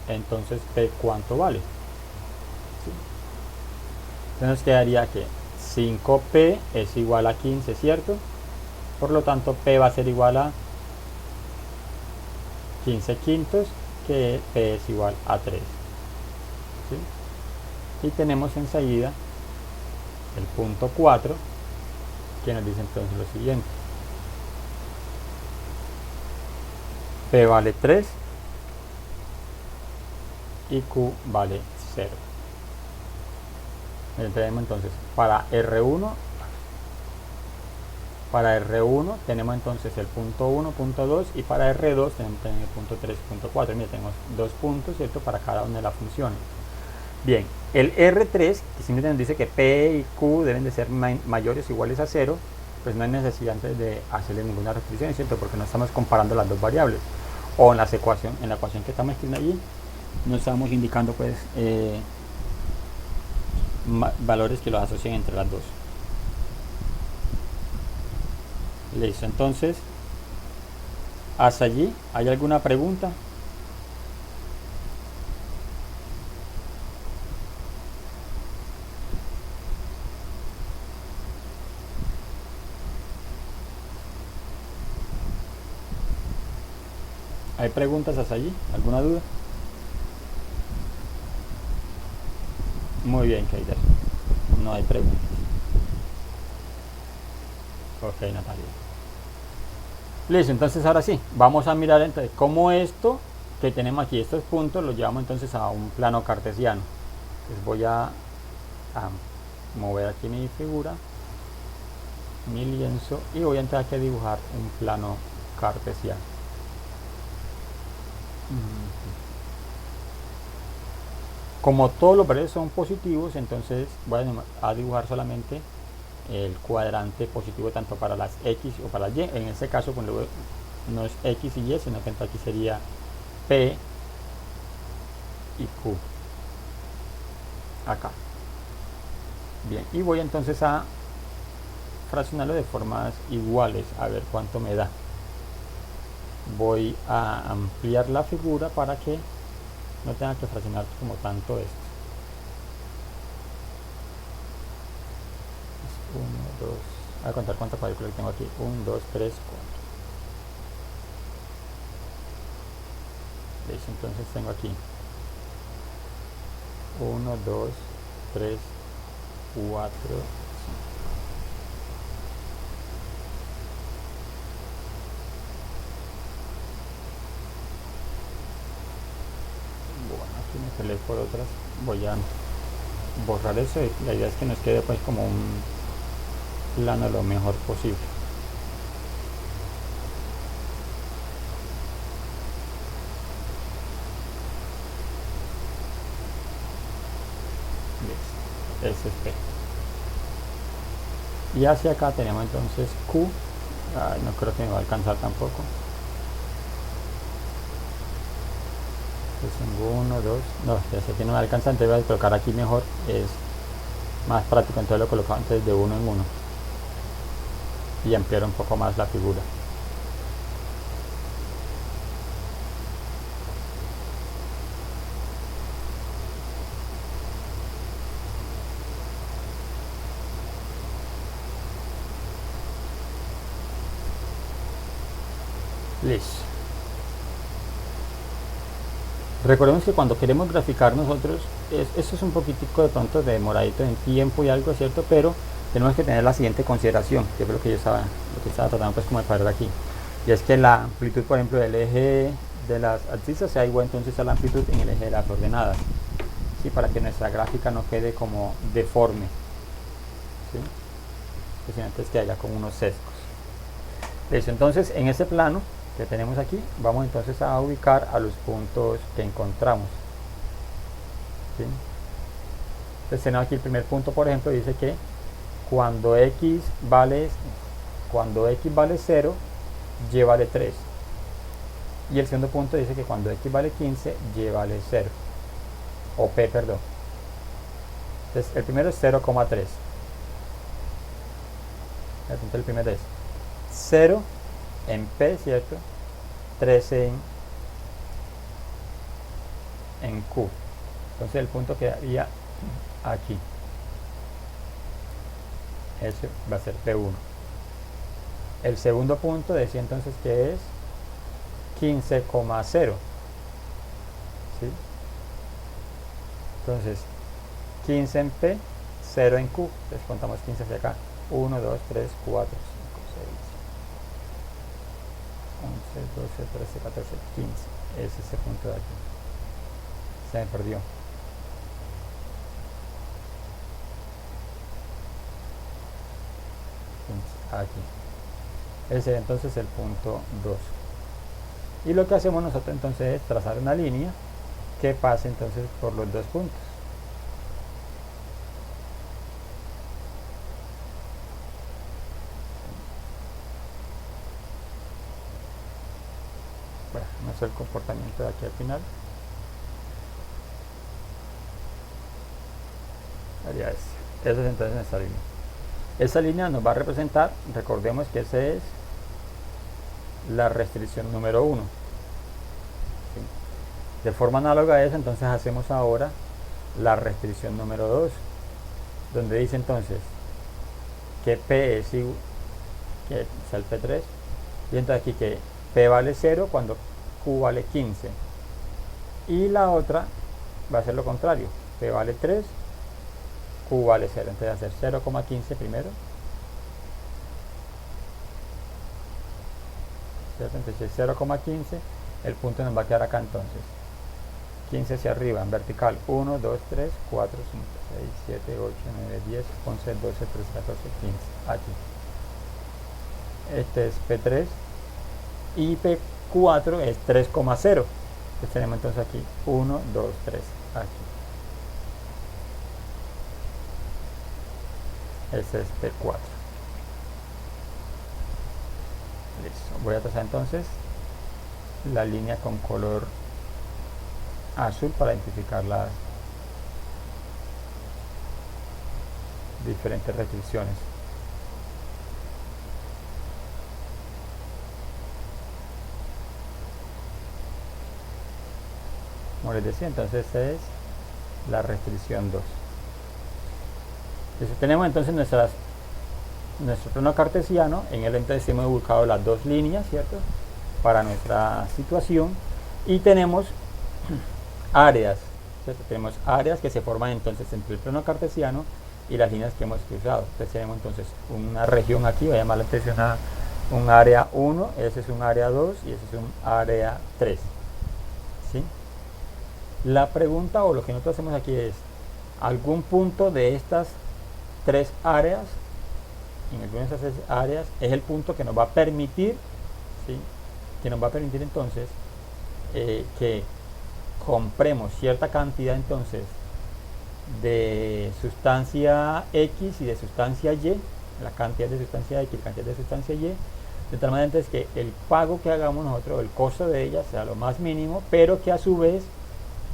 entonces P ¿cuánto vale? ¿Sí? Entonces nos quedaría que 5P es igual a 15, ¿cierto? Por lo tanto, P va a ser igual a 15 quintos, que P es igual a 3. ¿Sí? Y tenemos enseguida el punto 4, que nos dice entonces lo siguiente. P vale 3 y Q vale 0. Tenemos entonces para R1 tenemos entonces el punto 1, punto 2, y para R2 tenemos el punto 3, punto 4. Mira, tenemos 2 puntos, ¿cierto?, para cada una de las funciones. Bien, el R3, que simplemente nos dice que P y Q deben de ser mayores o iguales a 0, pues no hay necesidad de hacerle ninguna restricción, ¿cierto?, porque no estamos comparando las dos variables. O en la ecuación que estamos escribiendo allí, no estamos indicando pues valores que los asocien entre las dos. Listo, entonces hasta allí, ¿hay alguna pregunta? ¿Hay preguntas hasta allí? ¿Alguna duda? Muy bien, Keider. No hay preguntas. Ok, Natalia. Listo, entonces ahora sí, vamos a mirar entonces cómo esto que tenemos aquí, estos puntos, los llevamos entonces a un plano cartesiano. Entonces voy a mover aquí mi figura, mi lienzo, y voy a entrar aquí a dibujar un plano cartesiano. Como todos los valores son positivos, entonces voy a dibujar solamente el cuadrante positivo tanto para las X o para las Y. En este caso pues, no es X y Y, sino que entonces aquí sería P y Q acá. Bien, y voy entonces a fraccionarlo de formas iguales, a ver cuánto me da. Voy a ampliar la figura para que no tenga que fraccionar como tanto esto. 1, 2, voy a contar cuántas cuadrículas tengo aquí. 1, 2, 3, 4. ¿Veis? Entonces tengo aquí 1, 2, 3, 4, 5. Bueno, aquí me peleé por otras. Voy a borrar eso y la idea es que nos quede pues como un plano lo mejor posible. Ese es P. Y hacia acá tenemos entonces Q. Ay, no creo que me va a alcanzar tampoco. Entonces tengo 1, 2, no, ya sé que no me alcanza, entonces voy a colocar aquí mejor, es más práctico, entonces lo coloco antes de 1 en 1 y ampliar un poco más la figura. Listo. Recordemos que cuando queremos graficar nosotros, esto es un poquitico de pronto demoradito en tiempo y algo, ¿cierto? Pero tenemos que tener la siguiente consideración, que es lo que yo estaba tratando pues como de parar aquí, y es que la amplitud, por ejemplo, del eje de las abscisas sea igual entonces a la amplitud en el eje de las ordenadas, ¿sí? Para que nuestra gráfica no quede como deforme, ¿sí? Que si antes que haya como unos sesgos. Listo, entonces en ese plano que tenemos aquí vamos entonces a ubicar a los puntos que encontramos, ¿sí? Entonces tenemos aquí el primer punto, por ejemplo, dice que cuando x vale 0, y vale 3. Y el segundo punto dice que cuando x vale 15, y vale 0. O p, perdón. Entonces el primero es 0,3. Entonces el primero es 0 en p, ¿cierto? 3 en q. Entonces el punto quedaría aquí. Ese va a ser P1. El segundo punto decía entonces que es 15,0. ¿Sí? Entonces 15 en P, 0 en Q. Entonces contamos 15 hacia acá. 1, 2, 3, 4, 5, 6, 11, 12, 13, 14, 15. Es ese punto de aquí. Se me perdió. Aquí. Ese es entonces el punto 2. Y lo que hacemos nosotros entonces es trazar una línea que pase entonces por los dos puntos. Bueno, no sé el comportamiento de aquí al final. Haría ese. Esa es entonces nuestra línea. Esa línea nos va a representar, recordemos que esa es la restricción número 1. ¿Sí? De forma análoga a eso, entonces hacemos ahora la restricción número 2, donde dice entonces que P es igual, que es el P3, y entonces aquí que P vale 0 cuando Q vale 15. Y la otra va a ser lo contrario, P vale 3, Q vale 0, entonces va a ser 0,15 primero, ¿cierto? Entonces 0,15, el punto nos va a quedar acá entonces, 15 hacia arriba en vertical, 1, 2, 3, 4, 5, 6, 7, 8, 9, 10, 11, 12, 13, 14, 15, aquí. Este es P3 y P4 es 3,0, entonces tenemos entonces aquí 1, 2, 3, aquí. Este es P4. Listo. Voy a trazar entonces la línea con color azul para identificar las diferentes restricciones. Como les decía, entonces esta es la restricción 2. Entonces tenemos entonces nuestro plano cartesiano. En él entonces hemos buscado las dos líneas, ¿cierto? Para nuestra situación. Y tenemos áreas, ¿cierto? Tenemos áreas que se forman entonces entre el plano cartesiano y las líneas que hemos cruzado. Entonces tenemos entonces una región aquí, voy a llamar la atención a un área 1, ese es un área 2 y ese es un área 3. ¿Sí? La pregunta o lo que nosotros hacemos aquí es, ¿algún punto de estas tres áreas, en algunas de esas áreas, es el punto que nos va a permitir, ¿sí? Que nos va a permitir entonces que compremos cierta cantidad entonces de sustancia X y de sustancia Y, la cantidad de sustancia X y la cantidad de sustancia Y, de tal manera entonces que el pago que hagamos nosotros, el costo de ella sea lo más mínimo, pero que a su vez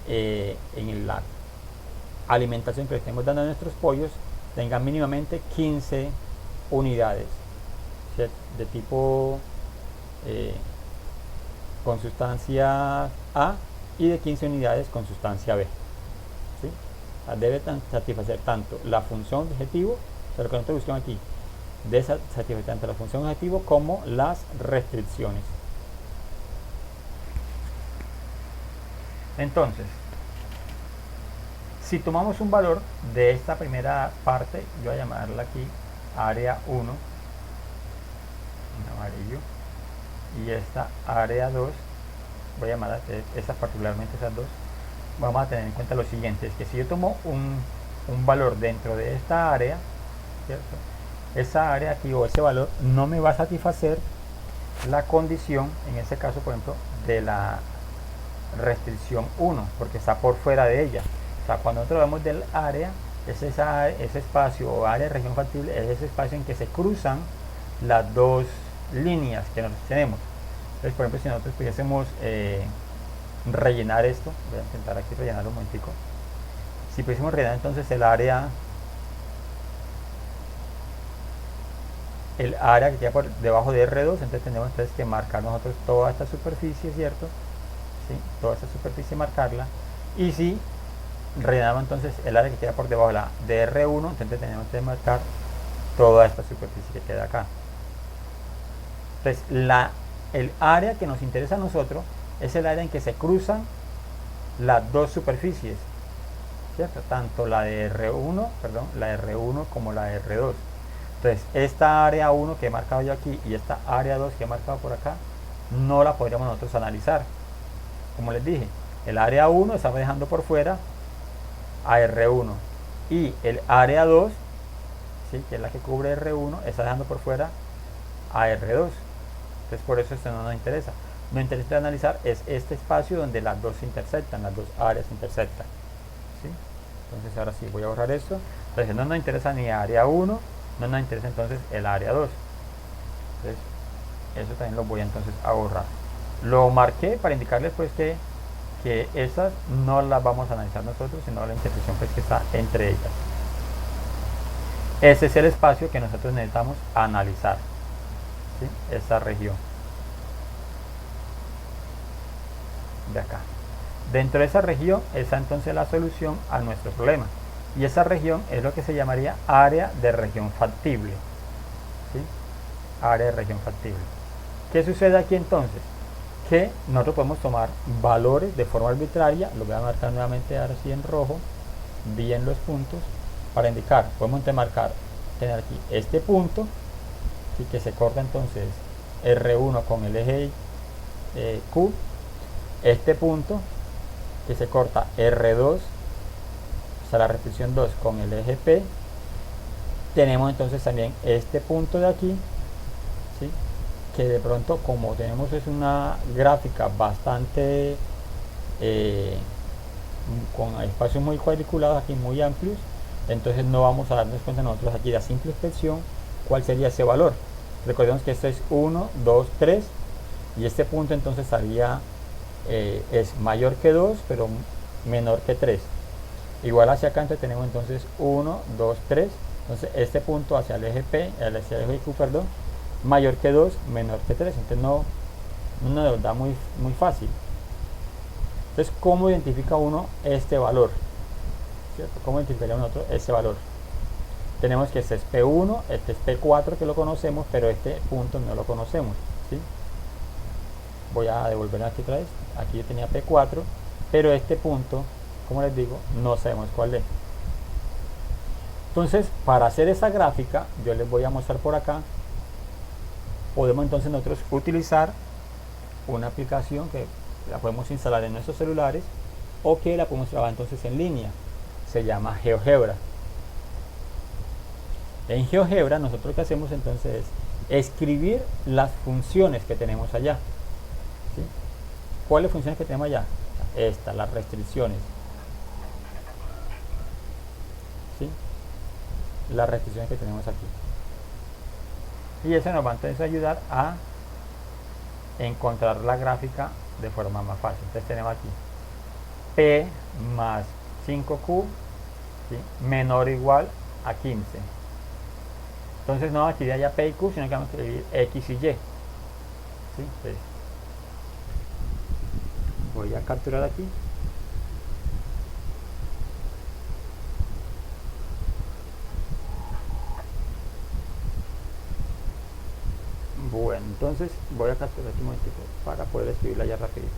en la alimentación que le estemos dando a nuestros pollos tenga mínimamente 15 unidades, ¿cierto? De tipo con sustancia A y de 15 unidades con sustancia B. ¿Sí? O sea, debe satisfacer tanto la función objetivo, o sea, lo que nosotros buscamos aquí, debe satisfacer tanto la función objetivo como las restricciones. Entonces, si tomamos un valor de esta primera parte, yo voy a llamarla aquí área 1 en amarillo y esta área 2, voy a llamar a estas particularmente esas dos, vamos a tener en cuenta lo siguiente, es que si yo tomo un valor dentro de esta área, ¿cierto? Esa área aquí o ese valor no me va a satisfacer la condición, en este caso por ejemplo, de la restricción 1, porque está por fuera de ella. O sea, cuando nosotros vemos del área, ese espacio o área de región factible es ese espacio en que se cruzan las dos líneas que nosotros tenemos. Entonces, por ejemplo, si nosotros pudiésemos rellenar esto, voy a intentar aquí rellenarlo un momentico. Si pudiésemos rellenar entonces el área que queda por debajo de R2, entonces tenemos entonces que marcar nosotros toda esta superficie, ¿cierto? ¿Sí? Toda esta superficie marcarla, y si rellenamos entonces el área que queda por debajo de R1, entonces tenemos que marcar toda esta superficie que queda acá. Entonces el área que nos interesa a nosotros es el área en que se cruzan las dos superficies, ¿cierto? Tanto la de R1 como la de R2. Entonces esta área 1 que he marcado yo aquí y esta área 2 que he marcado por acá no la podríamos nosotros analizar. Como les dije, el área 1 estamos dejando por fuera a R1 y el área 2, ¿sí? Que es la que cubre R1, está dejando por fuera a R2. Entonces por eso esto no nos interesa. Nos interesa analizar es este espacio donde las dos se intersectan, las dos áreas se intersectan, ¿sí? Entonces ahora sí voy a borrar esto. Entonces no nos interesa ni área 1, no nos interesa entonces el área 2. Entonces eso también lo voy entonces a borrar. Lo marqué para indicarles pues que esas no las vamos a analizar nosotros, sino la intersección pues que está entre ellas. Ese es el espacio que nosotros necesitamos analizar, ¿sí? Esta región de acá. Dentro de esa región está entonces la solución a nuestro problema, y esa región es lo que se llamaría área de región factible, ¿sí? Área de región factible. ¿Qué sucede aquí entonces? Que nosotros podemos tomar valores de forma arbitraria, lo voy a marcar nuevamente ahora sí en rojo, bien los puntos, para indicar, podemos tener aquí este punto, ¿sí? Que se corta entonces R1 con el eje Q, este punto que se corta R2, o sea la restricción 2 con el eje P, tenemos entonces también este punto de aquí, ¿sí? Que de pronto, como tenemos es una gráfica bastante con espacios muy cuadriculados aquí, muy amplios, entonces no vamos a darnos cuenta nosotros aquí de simple inspección cuál sería ese valor. Recordemos que esto es 1, 2, 3 y este punto entonces estaría es mayor que 2 pero menor que 3. Igual hacia acá entonces tenemos entonces 1, 2, 3, entonces este punto hacia el eje P, hacia el eje Q, perdón, mayor que 2, menor que 3, entonces no nos da muy fácil. Entonces, ¿cómo identifica uno este valor? ¿Cierto? ¿Cómo identificaría nosotros ese valor? Tenemos que este es P1, este es P4 que lo conocemos, pero este punto no lo conocemos, ¿sí? Voy a devolver aquí otra vez, aquí yo tenía P4, pero este punto, como les digo, no sabemos cuál es. Entonces, para hacer esa gráfica, yo les voy a mostrar por acá. Podemos entonces nosotros utilizar una aplicación que la podemos instalar en nuestros celulares o que la podemos trabajar entonces en línea. Se llama GeoGebra. En GeoGebra nosotros lo que hacemos entonces es escribir las funciones que tenemos allá, ¿sí? ¿Cuáles funciones que tenemos allá? Estas, las restricciones, ¿sí? Las restricciones que tenemos aquí. Y eso nos va entonces a ayudar a encontrar la gráfica de forma más fácil. Entonces tenemos aquí P más 5Q, ¿sí? Menor o igual a 15. Entonces no vamos a escribir ya P y Q, sino que vamos a escribir X y Y, ¿sí? Entonces, voy a capturar aquí. Bueno, entonces voy a capturar aquí un momentito para poder escribirla ya rapidito.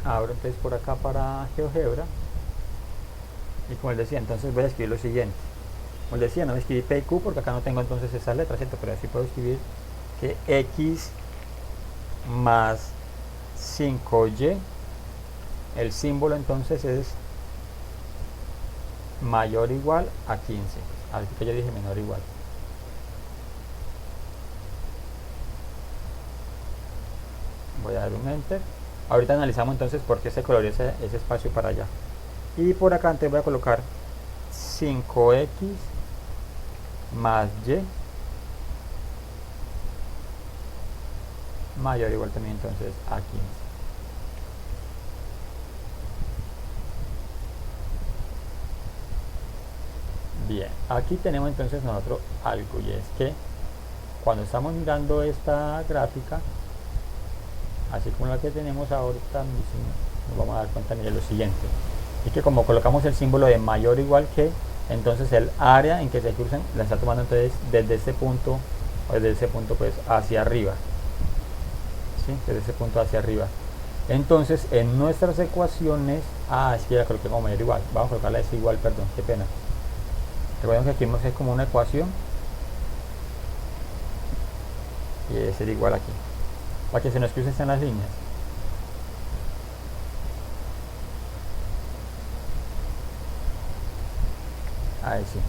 Abro entonces por acá para GeoGebra. Y como les decía, entonces voy a escribir lo siguiente. Como les decía, no voy a escribir P y Q porque acá no tengo entonces esas letras, ¿cierto? Pero así puedo escribir que X más 5Y, el símbolo entonces es mayor o igual a 15. Así que yo dije menor o igual. Voy a dar un enter. Ahorita analizamos entonces por qué se coloreó ese espacio para allá. Y por acá antes voy a colocar 5x más y mayor o igual también entonces a 15. Bien, aquí tenemos entonces nosotros algo, y es que cuando estamos mirando esta gráfica, así como la que tenemos ahorita mismo, nos vamos a dar cuenta de lo siguiente, y que como colocamos el símbolo de mayor o igual que, entonces el área en que se cruzan la está tomando entonces desde este punto, o desde ese punto pues hacia arriba, ¿sí? Desde ese punto hacia arriba. Entonces en nuestras ecuaciones, es que ya coloqué como mayor o igual, vamos a colocarla es igual, perdón, qué pena. Recuerden que aquí es como una ecuación y debe ser igual aquí, para que se nos crucen las líneas. Ahí sí.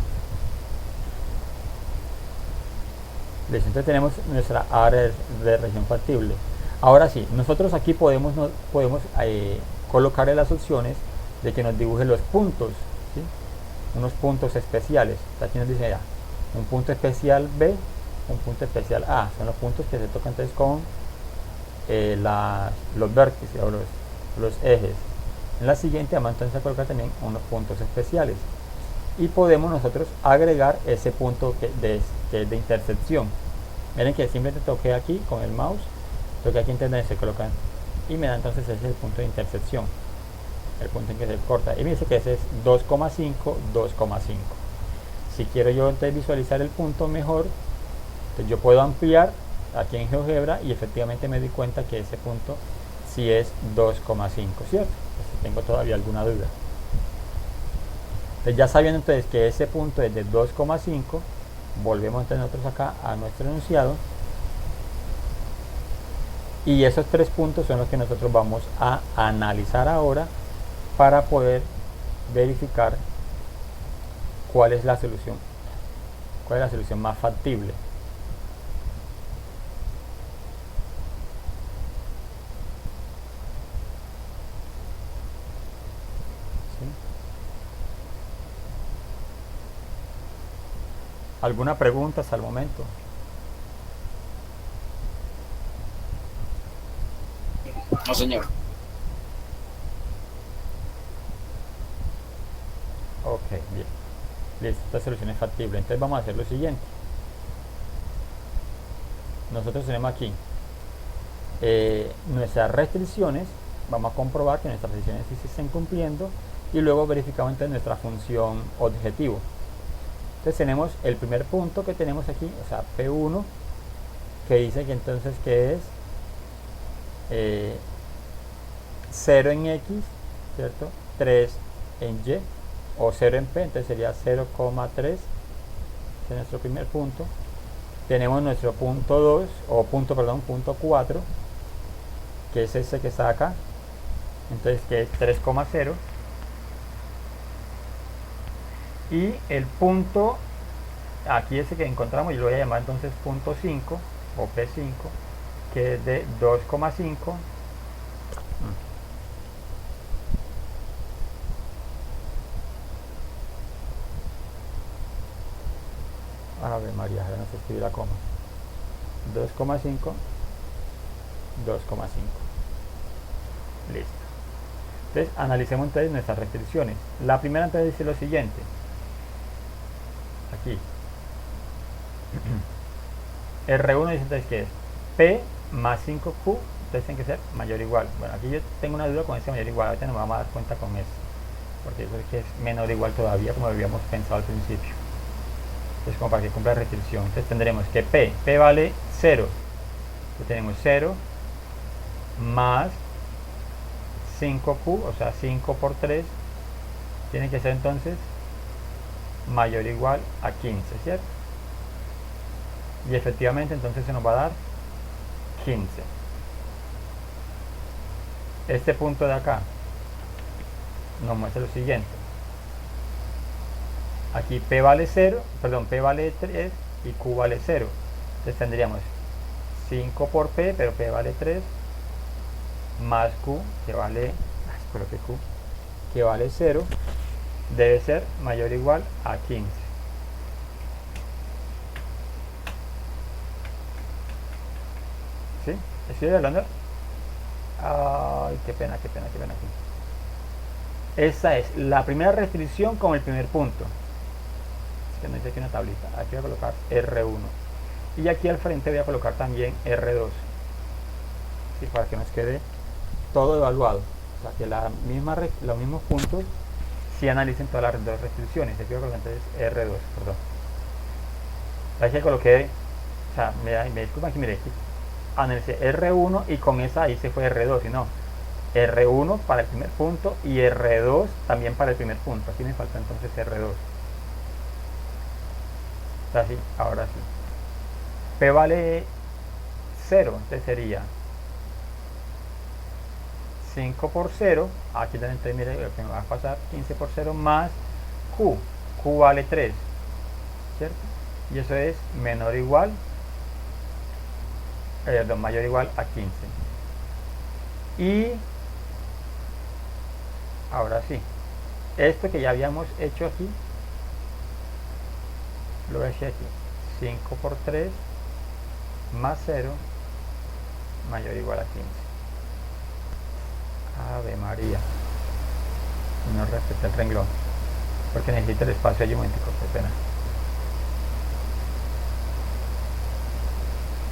Listo, entonces tenemos nuestra área de región factible. Ahora sí, nosotros aquí podemos colocarle las opciones de que nos dibuje los puntos, ¿sí? Unos puntos especiales. Aquí nos dice ya, un punto especial B, un punto especial A. Son los puntos que se tocan entonces con los vértices o los ejes. En la siguiente vamos entonces a colocar también unos puntos especiales. Y podemos nosotros agregar ese punto que es de intersección. Miren que simplemente toqué aquí con el mouse, toqué aquí en se colocan y me da entonces ese es el punto de intersección, el punto en que se corta, y me dice que ese es 2,5, 2,5. Si quiero yo entonces visualizar el punto mejor, entonces yo puedo ampliar aquí en GeoGebra y efectivamente me di cuenta que ese punto sí es 2,5, ¿cierto? Pues si tengo todavía alguna duda. Entonces ya sabiendo entonces que ese punto es de 2,5, volvemos entonces nosotros acá a nuestro enunciado y esos tres puntos son los que nosotros vamos a analizar ahora para poder verificar cuál es la solución más factible. ¿Alguna pregunta hasta el momento?
No, señor.
Ok, bien. Listo, esta solución es factible. Entonces vamos a hacer lo siguiente. Nosotros tenemos aquí nuestras restricciones. Vamos a comprobar que nuestras restricciones sí se estén cumpliendo y luego verificamos entonces nuestra función objetivo. Entonces tenemos el primer punto que tenemos aquí, o sea, P1, que dice que entonces que es 0 en X, ¿cierto? 3 en Y, o 0 en P, entonces sería 0,3, es nuestro primer punto. Tenemos nuestro punto 2, o punto 4, que es ese que está acá, entonces que es 3,0. Y el punto, aquí ese que encontramos, yo lo voy a llamar entonces punto 5 o P5, que es de 2,5. A ver, María, ya no se escribe la coma. 2,5, 2,5. Listo. Entonces, analicemos entonces nuestras restricciones. La primera entonces dice lo siguiente. Aquí. R1 dice entonces que es P más 5Q, entonces tiene que ser mayor o igual. Bueno, aquí yo tengo una duda con ese mayor o igual, ahorita nos vamos a dar cuenta con eso, porque eso es que es menor o igual todavía, como habíamos pensado al principio. Entonces, como para que cumpla la restricción, entonces tendremos que P vale 0. Entonces tenemos 0 más 5Q, o sea 5 por 3, tiene que ser entonces mayor o igual a 15, ¿cierto? Y efectivamente entonces se nos va a dar 15. Este punto de acá nos muestra lo siguiente. Aquí P vale 0, perdón, P vale 3 y Q vale 0. Entonces tendríamos 5 por P, pero P vale 3, más Q, que vale, Q, que vale 0, debe ser mayor o igual a 15. ¿Sí? ¿Estoy hablando? Ay, qué pena aquí. Esa es la primera restricción con el primer punto. Es que no dice aquí una tablita. Aquí voy a colocar R1. Y aquí al frente voy a colocar también R2. ¿Sí? Para que nos quede todo evaluado. O sea, que los mismos puntos sí analicen todas las dos restricciones. Aquí voy a colocar entonces R2, perdón. Aquí coloqué, o sea, me disculpan que mire aquí. Analicé R1 y con esa ahí se fue R2, y no. R1 para el primer punto y R2 también para el primer punto. Aquí me falta entonces R2. Así, ahora sí. P vale 0, entonces sería 5 por 0. Aquí también, mire lo que me va a pasar, 15 por 0 más Q. Q vale 3, ¿cierto? Y eso es menor o igual, mayor o igual a 15. Y ahora sí, esto que ya habíamos hecho aquí, lo voy a hacer aquí. 5 por 3 más 0 mayor o igual a 15. Ave María. No respeté el renglón, porque necesito el espacio allí un momentico, qué pena.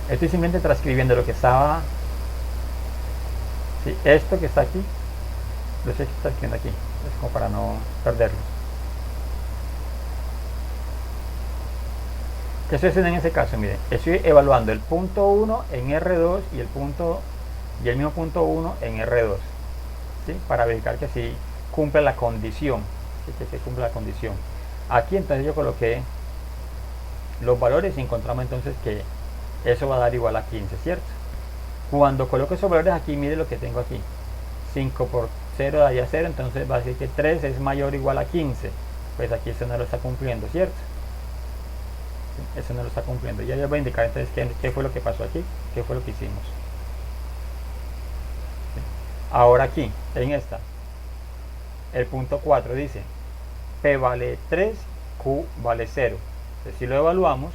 Estoy simplemente transcribiendo lo que estaba. Sí, esto que está aquí, lo estoy transcribiendo aquí. Es como para no perderlo. ¿Qué estoy haciendo en ese caso? Miren, estoy evaluando el punto 1 en R2 y el mismo punto 1 en R2, ¿sí? Para verificar que sí cumple la condición, ¿sí? Que se cumple la condición. Aquí entonces yo coloqué los valores y encontramos entonces que eso va a dar igual a 15, ¿cierto? Cuando coloco esos valores aquí, mire lo que tengo aquí. 5 por 0 da ya 0, entonces va a decir que 3 es mayor o igual a 15. Pues aquí eso no lo está cumpliendo, ¿cierto? Eso no lo está cumpliendo. Ya les voy a indicar entonces qué fue lo que pasó aquí, qué fue lo que hicimos. Ahora aquí, en esta, el punto 4 dice P vale 3, Q vale 0. Entonces si lo evaluamos,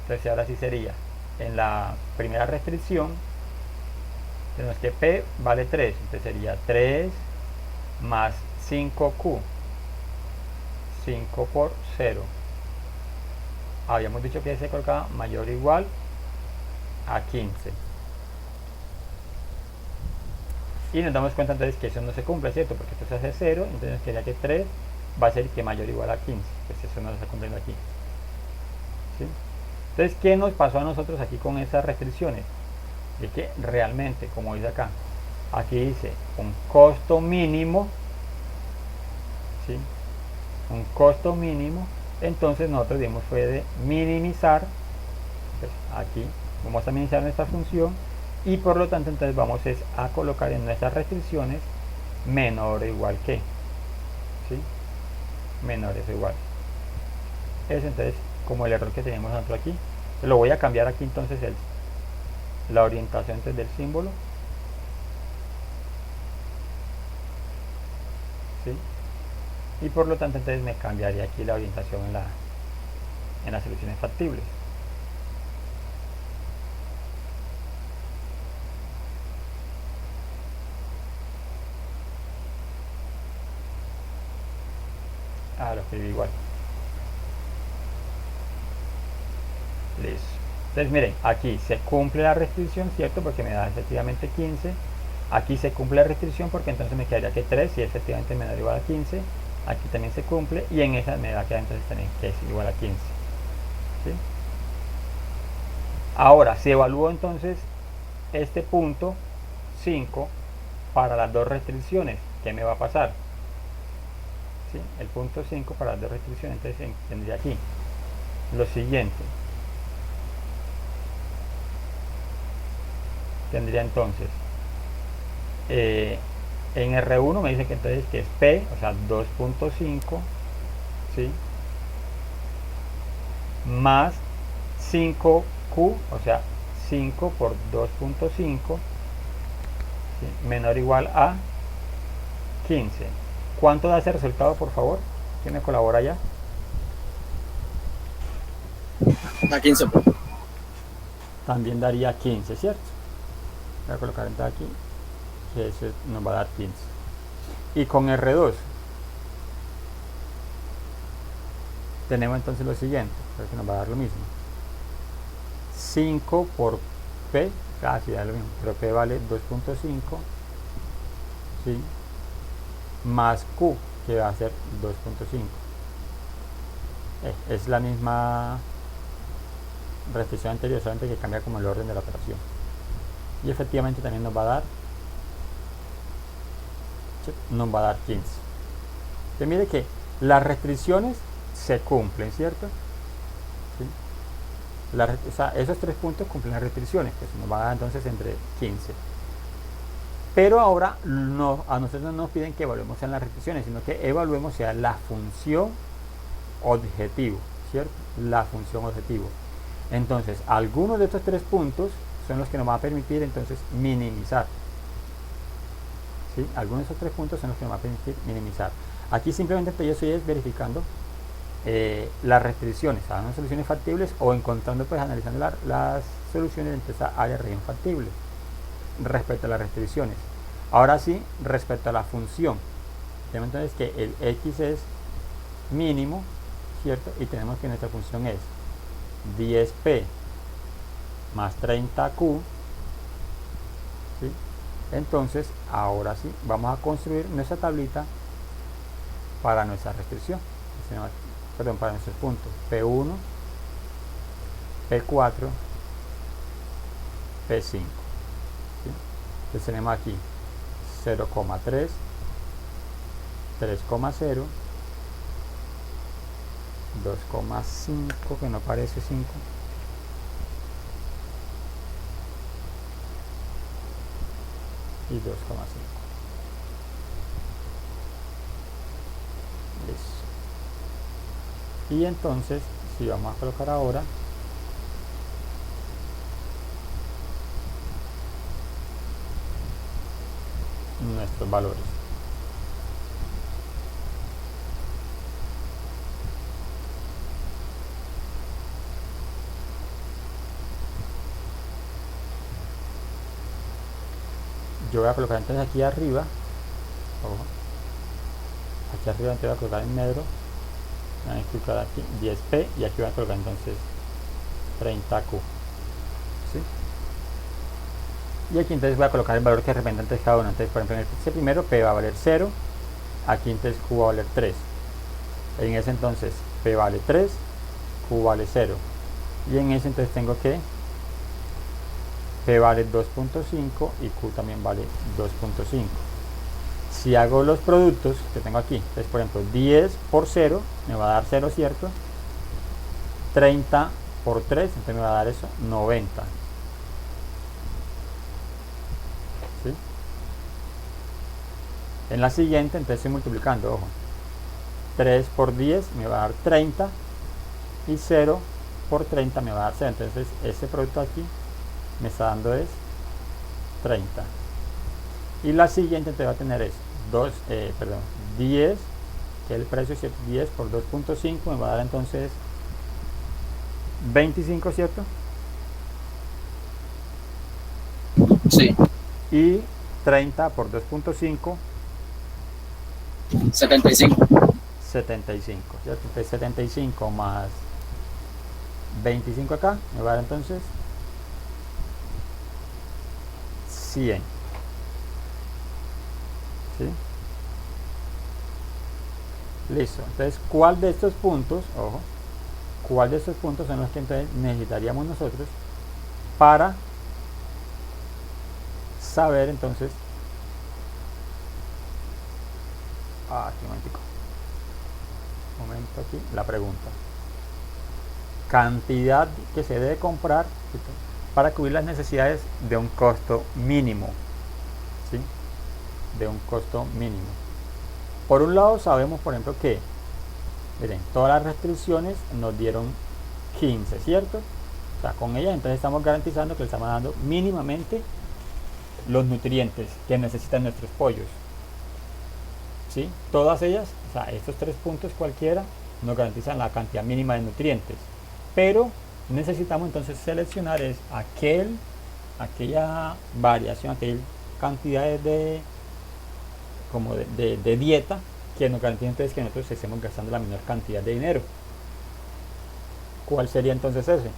entonces ahora sí sería, en la primera restricción, tenemos que P vale 3, entonces sería 3 más 5Q, 5 por 0. Habíamos dicho que se colocaba mayor o igual a 15. Y nos damos cuenta entonces que eso no se cumple, ¿cierto? Porque esto se hace 0, entonces quería que 3 va a ser que mayor o igual a 15. Pues eso no lo está cumpliendo aquí. ¿Sí? Entonces, ¿qué nos pasó a nosotros aquí con esas restricciones? Es que realmente, como dice acá, aquí dice un costo mínimo, ¿sí? Un costo mínimo. Entonces nosotros dimos fue de minimizar, pues aquí vamos a minimizar nuestra función y por lo tanto entonces vamos a colocar en nuestras restricciones menor o igual que, ¿sí? Menores o igual. Es entonces como el error que tenemos nosotros aquí. Lo voy a cambiar aquí entonces la orientación entonces del símbolo, ¿sí? Y por lo tanto entonces me cambiaría aquí la orientación en las soluciones factibles. Lo escribí igual. Listo. Entonces miren, aquí se cumple la restricción, ¿cierto? Porque me da efectivamente 15. Aquí se cumple la restricción porque entonces me quedaría que 3 si efectivamente menor o igual a 15. Aquí también se cumple y en esa me va a quedar entonces también que es igual a 15. ¿Sí? Ahora, si evalúo entonces este punto 5, para las dos restricciones, ¿qué me va a pasar? ¿Sí? El punto 5 para las dos restricciones, entonces tendría aquí lo siguiente. Tendría entonces en R1 me dice que entonces que es P, o sea 2.5, ¿sí? Más 5Q, o sea 5 por 2.5, ¿sí? Menor o igual a 15. ¿Cuánto da ese resultado, por favor? ¿Quién me colabora ya?
A 15.
También daría 15, ¿cierto? Voy a colocar entonces aquí que eso nos va a dar 15. Y con R2 tenemos entonces lo siguiente, que nos va a dar lo mismo. 5 por P, casi da lo mismo, pero P vale 2.5, ¿sí? Más Q, que va a ser 2.5. Es la misma restricción anterior, solamente que cambia como el orden de la operación. Y efectivamente también nos va a dar 15. Entonces mire que las restricciones se cumplen, ¿cierto? ¿Sí? O sea, esos 3 puntos cumplen las restricciones, que nos va a dar entonces entre 15. Pero ahora a nosotros no nos piden que evaluemos en las restricciones, sino que evaluemos ya la función objetivo, ¿cierto? La función objetivo. Entonces, algunos de estos 3 puntos son los que nos van a permitir entonces minimizar. ¿Sí? Algunos de esos 3 puntos son los que nos van a permitir minimizar. Aquí simplemente yo estoy verificando las restricciones, dando soluciones factibles o encontrando, pues analizando las soluciones de esa área de región factible respecto a las restricciones. Ahora sí, respecto a la función, tenemos entonces que el x es mínimo, ¿cierto? Y tenemos que nuestra función es 10p más 30q, ¿sí? Entonces, ahora sí, vamos a construir nuestra tablita para nuestra restricción, perdón, para nuestros puntos P1, P4, P5. ¿Sí? Entonces tenemos aquí 0,3, 3,0, 2,5, que no parece 5, y 2,5. Listo. Y entonces, si vamos a colocar ahora nuestros valores. Yo voy a colocar entonces aquí arriba, ojo, aquí arriba entonces voy a colocar en negro, voy a colocar aquí 10p y aquí voy a colocar entonces 30q, ¿sí? Y aquí entonces voy a colocar el valor que representa antes cada uno. Entonces, por ejemplo, en este primero p va a valer 0, aquí entonces q va a valer 3, en ese entonces p vale 3, q vale 0, y en ese entonces tengo que p vale 2.5 y q también vale 2.5. Si hago los productos que tengo aquí, entonces por ejemplo 10 por 0 me va a dar 0, ¿cierto? 30 por 3, entonces me va a dar eso, 90. ¿Sí? En la siguiente entonces estoy multiplicando, ojo, 3 por 10 me va a dar 30 y 0 por 30 me va a dar 0. Entonces ese producto aquí me está dando es 30. Y la siguiente te va a tener es 10, que es el precio, ¿cierto? 10 por 2.5 me va a dar entonces 25, ¿cierto?
Sí.
Y 30 por 2.5,
75.
75, ¿cierto? Entonces 75 más 25 acá me va a dar entonces 100. ¿Sí? Listo. Entonces, ¿cuál de estos puntos, ojo, cuál de estos puntos son los que entonces necesitaríamos nosotros para saber entonces Aquí un momento aquí, la pregunta. Cantidad que se debe comprar, ¿cierto?, para cubrir las necesidades de un costo mínimo, ¿sí? De un costo mínimo. Por un lado sabemos, por ejemplo, que, miren, todas las restricciones nos dieron 15, ¿cierto? O sea, con ellas entonces estamos garantizando que le estamos dando mínimamente los nutrientes que necesitan nuestros pollos, ¿sí? Todas ellas, o sea, estos 3 puntos cualquiera nos garantizan la cantidad mínima de nutrientes, pero necesitamos entonces seleccionar aquella variación, aquella cantidad de dieta que nos garantiza entonces que nosotros estemos gastando la menor cantidad de dinero. ¿Cuál sería entonces ese?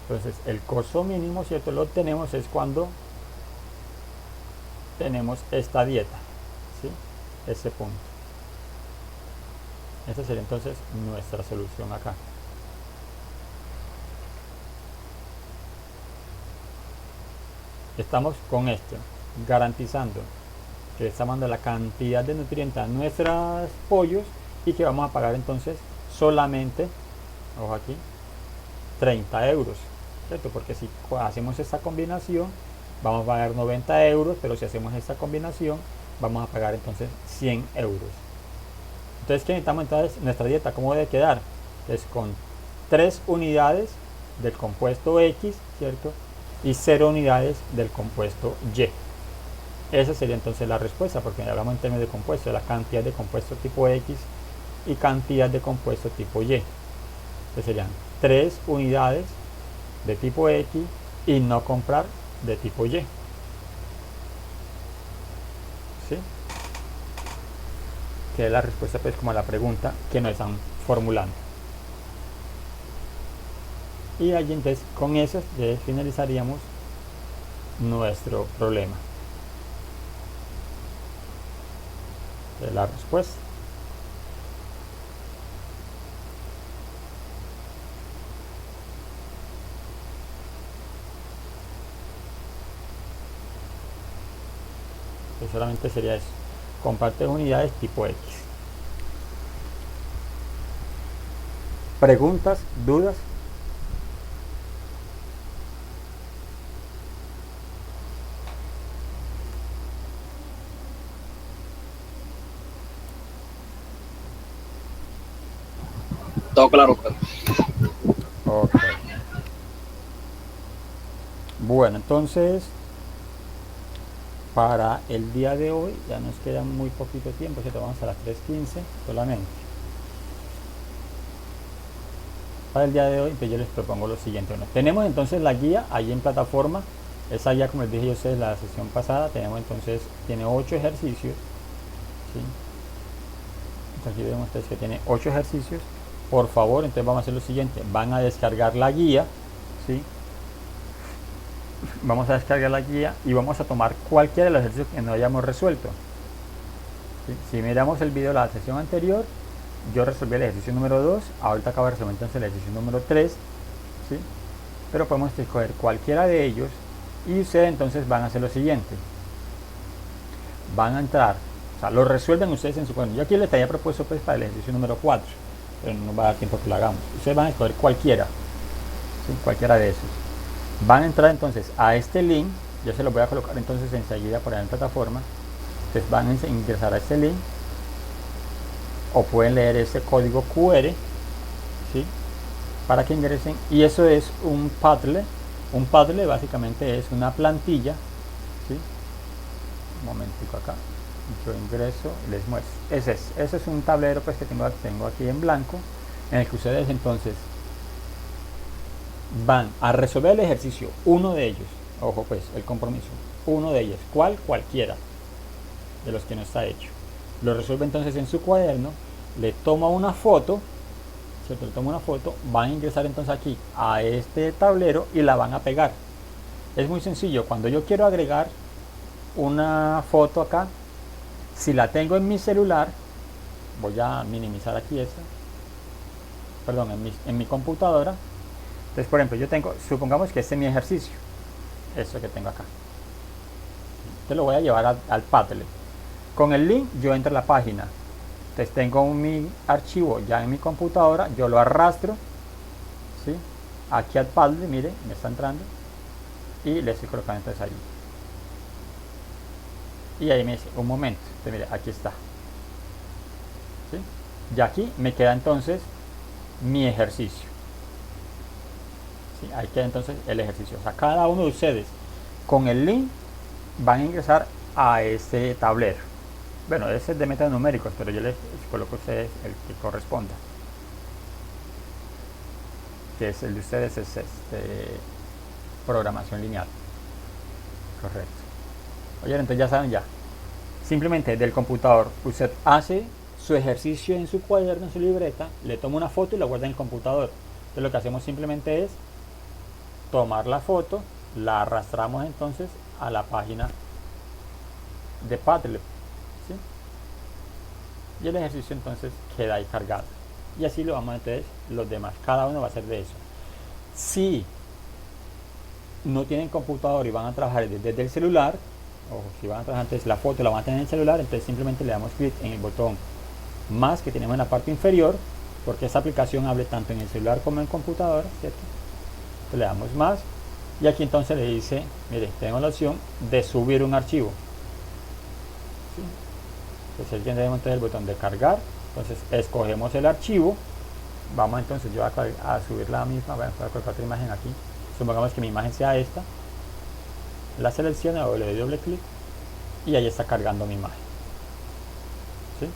Entonces el costo mínimo, ¿cierto?, lo obtenemos es cuando tenemos esta dieta, ¿sí? Ese punto. Esta sería entonces nuestra solución acá. Estamos con esto garantizando que estamos dando la cantidad de nutrientes a nuestros pollos y que vamos a pagar entonces solamente, ojo aquí, 30 euros, ¿cierto? Porque si hacemos esta combinación vamos a pagar 90 euros, pero si hacemos esta combinación vamos a pagar entonces 100 euros. Entonces, ¿qué necesitamos entonces? Nuestra dieta, ¿cómo debe quedar? Es con 3 unidades del compuesto X, ¿cierto?, y 0 unidades del compuesto Y. Esa sería entonces la respuesta, porque hablamos en términos de compuesto, de la cantidad de compuesto tipo X y cantidad de compuesto tipo Y. Entonces serían 3 unidades de tipo X y no comprar de tipo Y. ¿Sí? Que es la respuesta pues como a la pregunta que nos están formulando. Y allí entonces con eso finalizaríamos nuestro problema. De la respuesta. Pues solamente sería eso. Comparte unidades tipo X. ¿Preguntas? ¿Dudas?
Todo claro.
Ok. Bueno, entonces para el día de hoy ya nos queda muy poquito tiempo, ¿cierto? Vamos a las 3:15 solamente. Para el día de hoy entonces yo les propongo lo siguiente. Bueno, tenemos entonces la guía ahí en plataforma. Esa guía, como les dije yo a ustedes la sesión pasada, tenemos entonces, tiene 8 ejercicios, ¿sí? Entonces aquí vemos ustedes que tiene 8 ejercicios. Por favor, entonces vamos a hacer lo siguiente, van a descargar la guía, ¿sí? Vamos a descargar la guía y vamos a tomar cualquiera de los ejercicios que no hayamos resuelto, ¿sí? Si miramos el video de la sesión anterior, yo resolví el ejercicio número 2, ahorita acabo de resolver entonces el ejercicio número 3, ¿sí? Pero podemos escoger cualquiera de ellos y ustedes entonces van a hacer lo siguiente, van a entrar, o sea, lo resuelven ustedes en su cuaderno. Yo aquí les había propuesto pues para el ejercicio número 4, pero no va a dar tiempo que lo hagamos. Ustedes van a escoger cualquiera, ¿sí? Cualquiera de esos. Van a entrar entonces a este link, yo se los voy a colocar entonces enseguida por ahí en plataforma. Entonces van a ingresar a este link o pueden leer este código QR, ¿sí?, para que ingresen, y eso es un Padlet. Un Padlet básicamente es una plantilla, ¿sí? Un momentico acá, yo ingreso y les muestro. Ese es un tablero pues que tengo aquí en blanco, en el que ustedes entonces van a resolver el ejercicio, uno de ellos, ojo pues, el compromiso, uno de ellos, cualquiera de los que no está hecho, lo resuelve entonces en su cuaderno, le toma una foto, ¿cierto? Le toma una foto, van a ingresar entonces aquí a este tablero y la van a pegar. Es muy sencillo, cuando yo quiero agregar una foto acá, si la tengo en mi celular, voy a minimizar aquí esta, perdón, en mi computadora, Entonces, por ejemplo, yo tengo, supongamos que este es mi ejercicio, esto que tengo acá. Entonces lo voy a llevar al Padlet. Con el link yo entro a la página. Entonces tengo mi archivo ya en mi computadora, yo lo arrastro, ¿sí? Aquí al Padlet, mire, me está entrando y le estoy colocando entonces ahí. Y ahí me dice, un momento, entonces mire, aquí está. ¿Sí? Y aquí me queda entonces mi ejercicio. ¿Sí? Ahí queda entonces el ejercicio. O sea, cada uno de ustedes con el link van a ingresar a este tablero. Bueno, ese es de métodos numéricos, pero yo les coloco a ustedes el que corresponda. Que es el de ustedes, es programación lineal. Correcto. Oye, entonces ya saben ya. Simplemente del computador usted hace su ejercicio en su cuaderno, en su libreta, le toma una foto y la guarda en el computador. Entonces lo que hacemos simplemente es tomar la foto, la arrastramos entonces a la página de Padlet, ¿sí? Y el ejercicio entonces queda ahí cargado. Y así lo vamos a hacer los demás. Cada uno va a hacer de eso. Si no tienen computador y van a trabajar desde el celular, o si van a trabajar entonces la foto la van a tener en el celular, entonces simplemente le damos clic en el botón más que tenemos en la parte inferior, porque esta aplicación hable tanto en el celular como en computadora, ¿cierto? Entonces le damos más y aquí entonces le dice, mire, tenemos la opción de subir un archivo, ¿sí? Entonces aquí tenemos entonces el botón de cargar, entonces escogemos el archivo, vamos entonces yo a subir la misma, voy a colocar otra imagen aquí, supongamos que mi imagen sea esta, la selecciono o le doy doble clic y ahí está cargando mi imagen, ¿sí?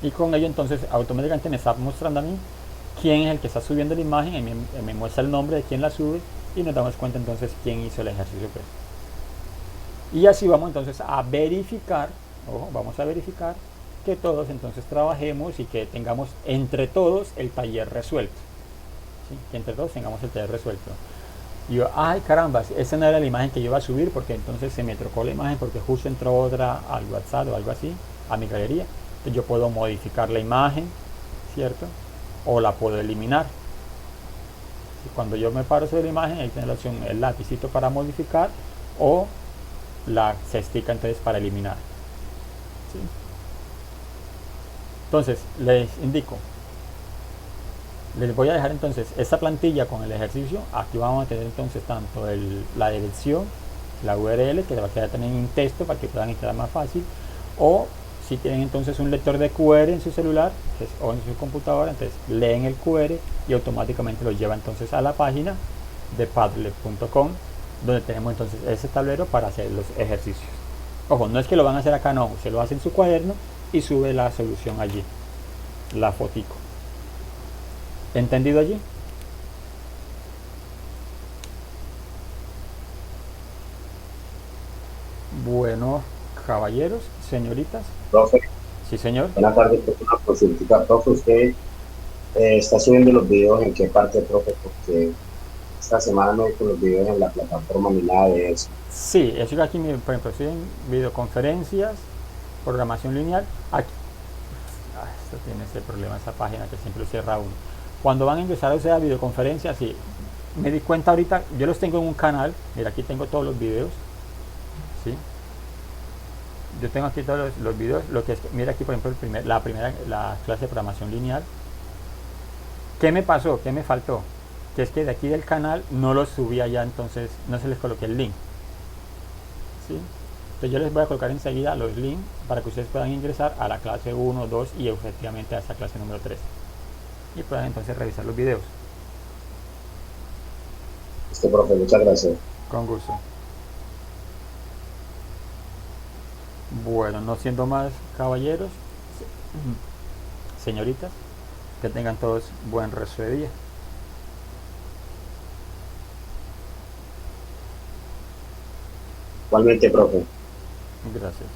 Y con ello entonces automáticamente me está mostrando a mí quién es el que está subiendo la imagen, y me muestra el nombre de quién la sube y nos damos cuenta entonces quién hizo el ejercicio, pues. Y así vamos entonces a verificar, ojo, vamos a verificar que todos entonces trabajemos y que tengamos entre todos el taller resuelto, ¿sí? Que entre todos tengamos el taller resuelto. Y yo, ay caramba, esa no era la imagen que yo iba a subir, porque entonces se me trocó la imagen porque justo entró otra al WhatsApp o algo así, a mi galería. Entonces yo puedo modificar la imagen, ¿cierto? O la puedo eliminar. Y cuando yo me paro sobre la imagen, ahí tiene la opción, el lapicito para modificar o la cestica entonces para eliminar, ¿sí? Entonces les indico, les voy a dejar entonces esta plantilla con el ejercicio. Aquí vamos a tener entonces tanto la dirección, la URL, que va a quedar también en texto para que puedan entrar más fácil, o si tienen entonces un lector de QR en su celular o en su computadora, entonces leen el QR y automáticamente los lleva entonces a la página de padlet.com, donde tenemos entonces ese tablero para hacer los ejercicios. Ojo, no es que lo van a hacer acá, no, se lo hace en su cuaderno y sube la solución allí, la fotico. ¿Entendido allí? Bueno, caballeros, señoritas.
Profe,
Sí, señor.
buenas tardes, una consulta, profe, usted está subiendo los videos en qué parte, profe, porque esta semana no he hecho los videos en la plataforma ni nada de eso.
Sí, eso aquí, por ejemplo, estoy en videoconferencias, programación lineal. Aquí, esto tiene ese problema, esa página que siempre cierra uno. Cuando van a ingresar a videoconferencias, sí, me di cuenta ahorita, yo los tengo en un canal, mira, aquí tengo todos los videos, ¿sí? Yo tengo aquí todos los videos, lo que es, mira aquí por ejemplo la clase de programación lineal. ¿Qué me pasó? ¿Qué me faltó? Que es que de aquí del canal no los subí allá, entonces no se les coloqué el link, ¿sí? Entonces yo les voy a colocar enseguida los links para que ustedes puedan ingresar a la clase 1, 2 y efectivamente a esta clase número 3 y puedan entonces revisar los videos.
Profe, muchas gracias.
Con gusto. Bueno, no siendo más, caballeros, señoritas, que tengan todos buen resto de día.
Igualmente, profe.
Gracias.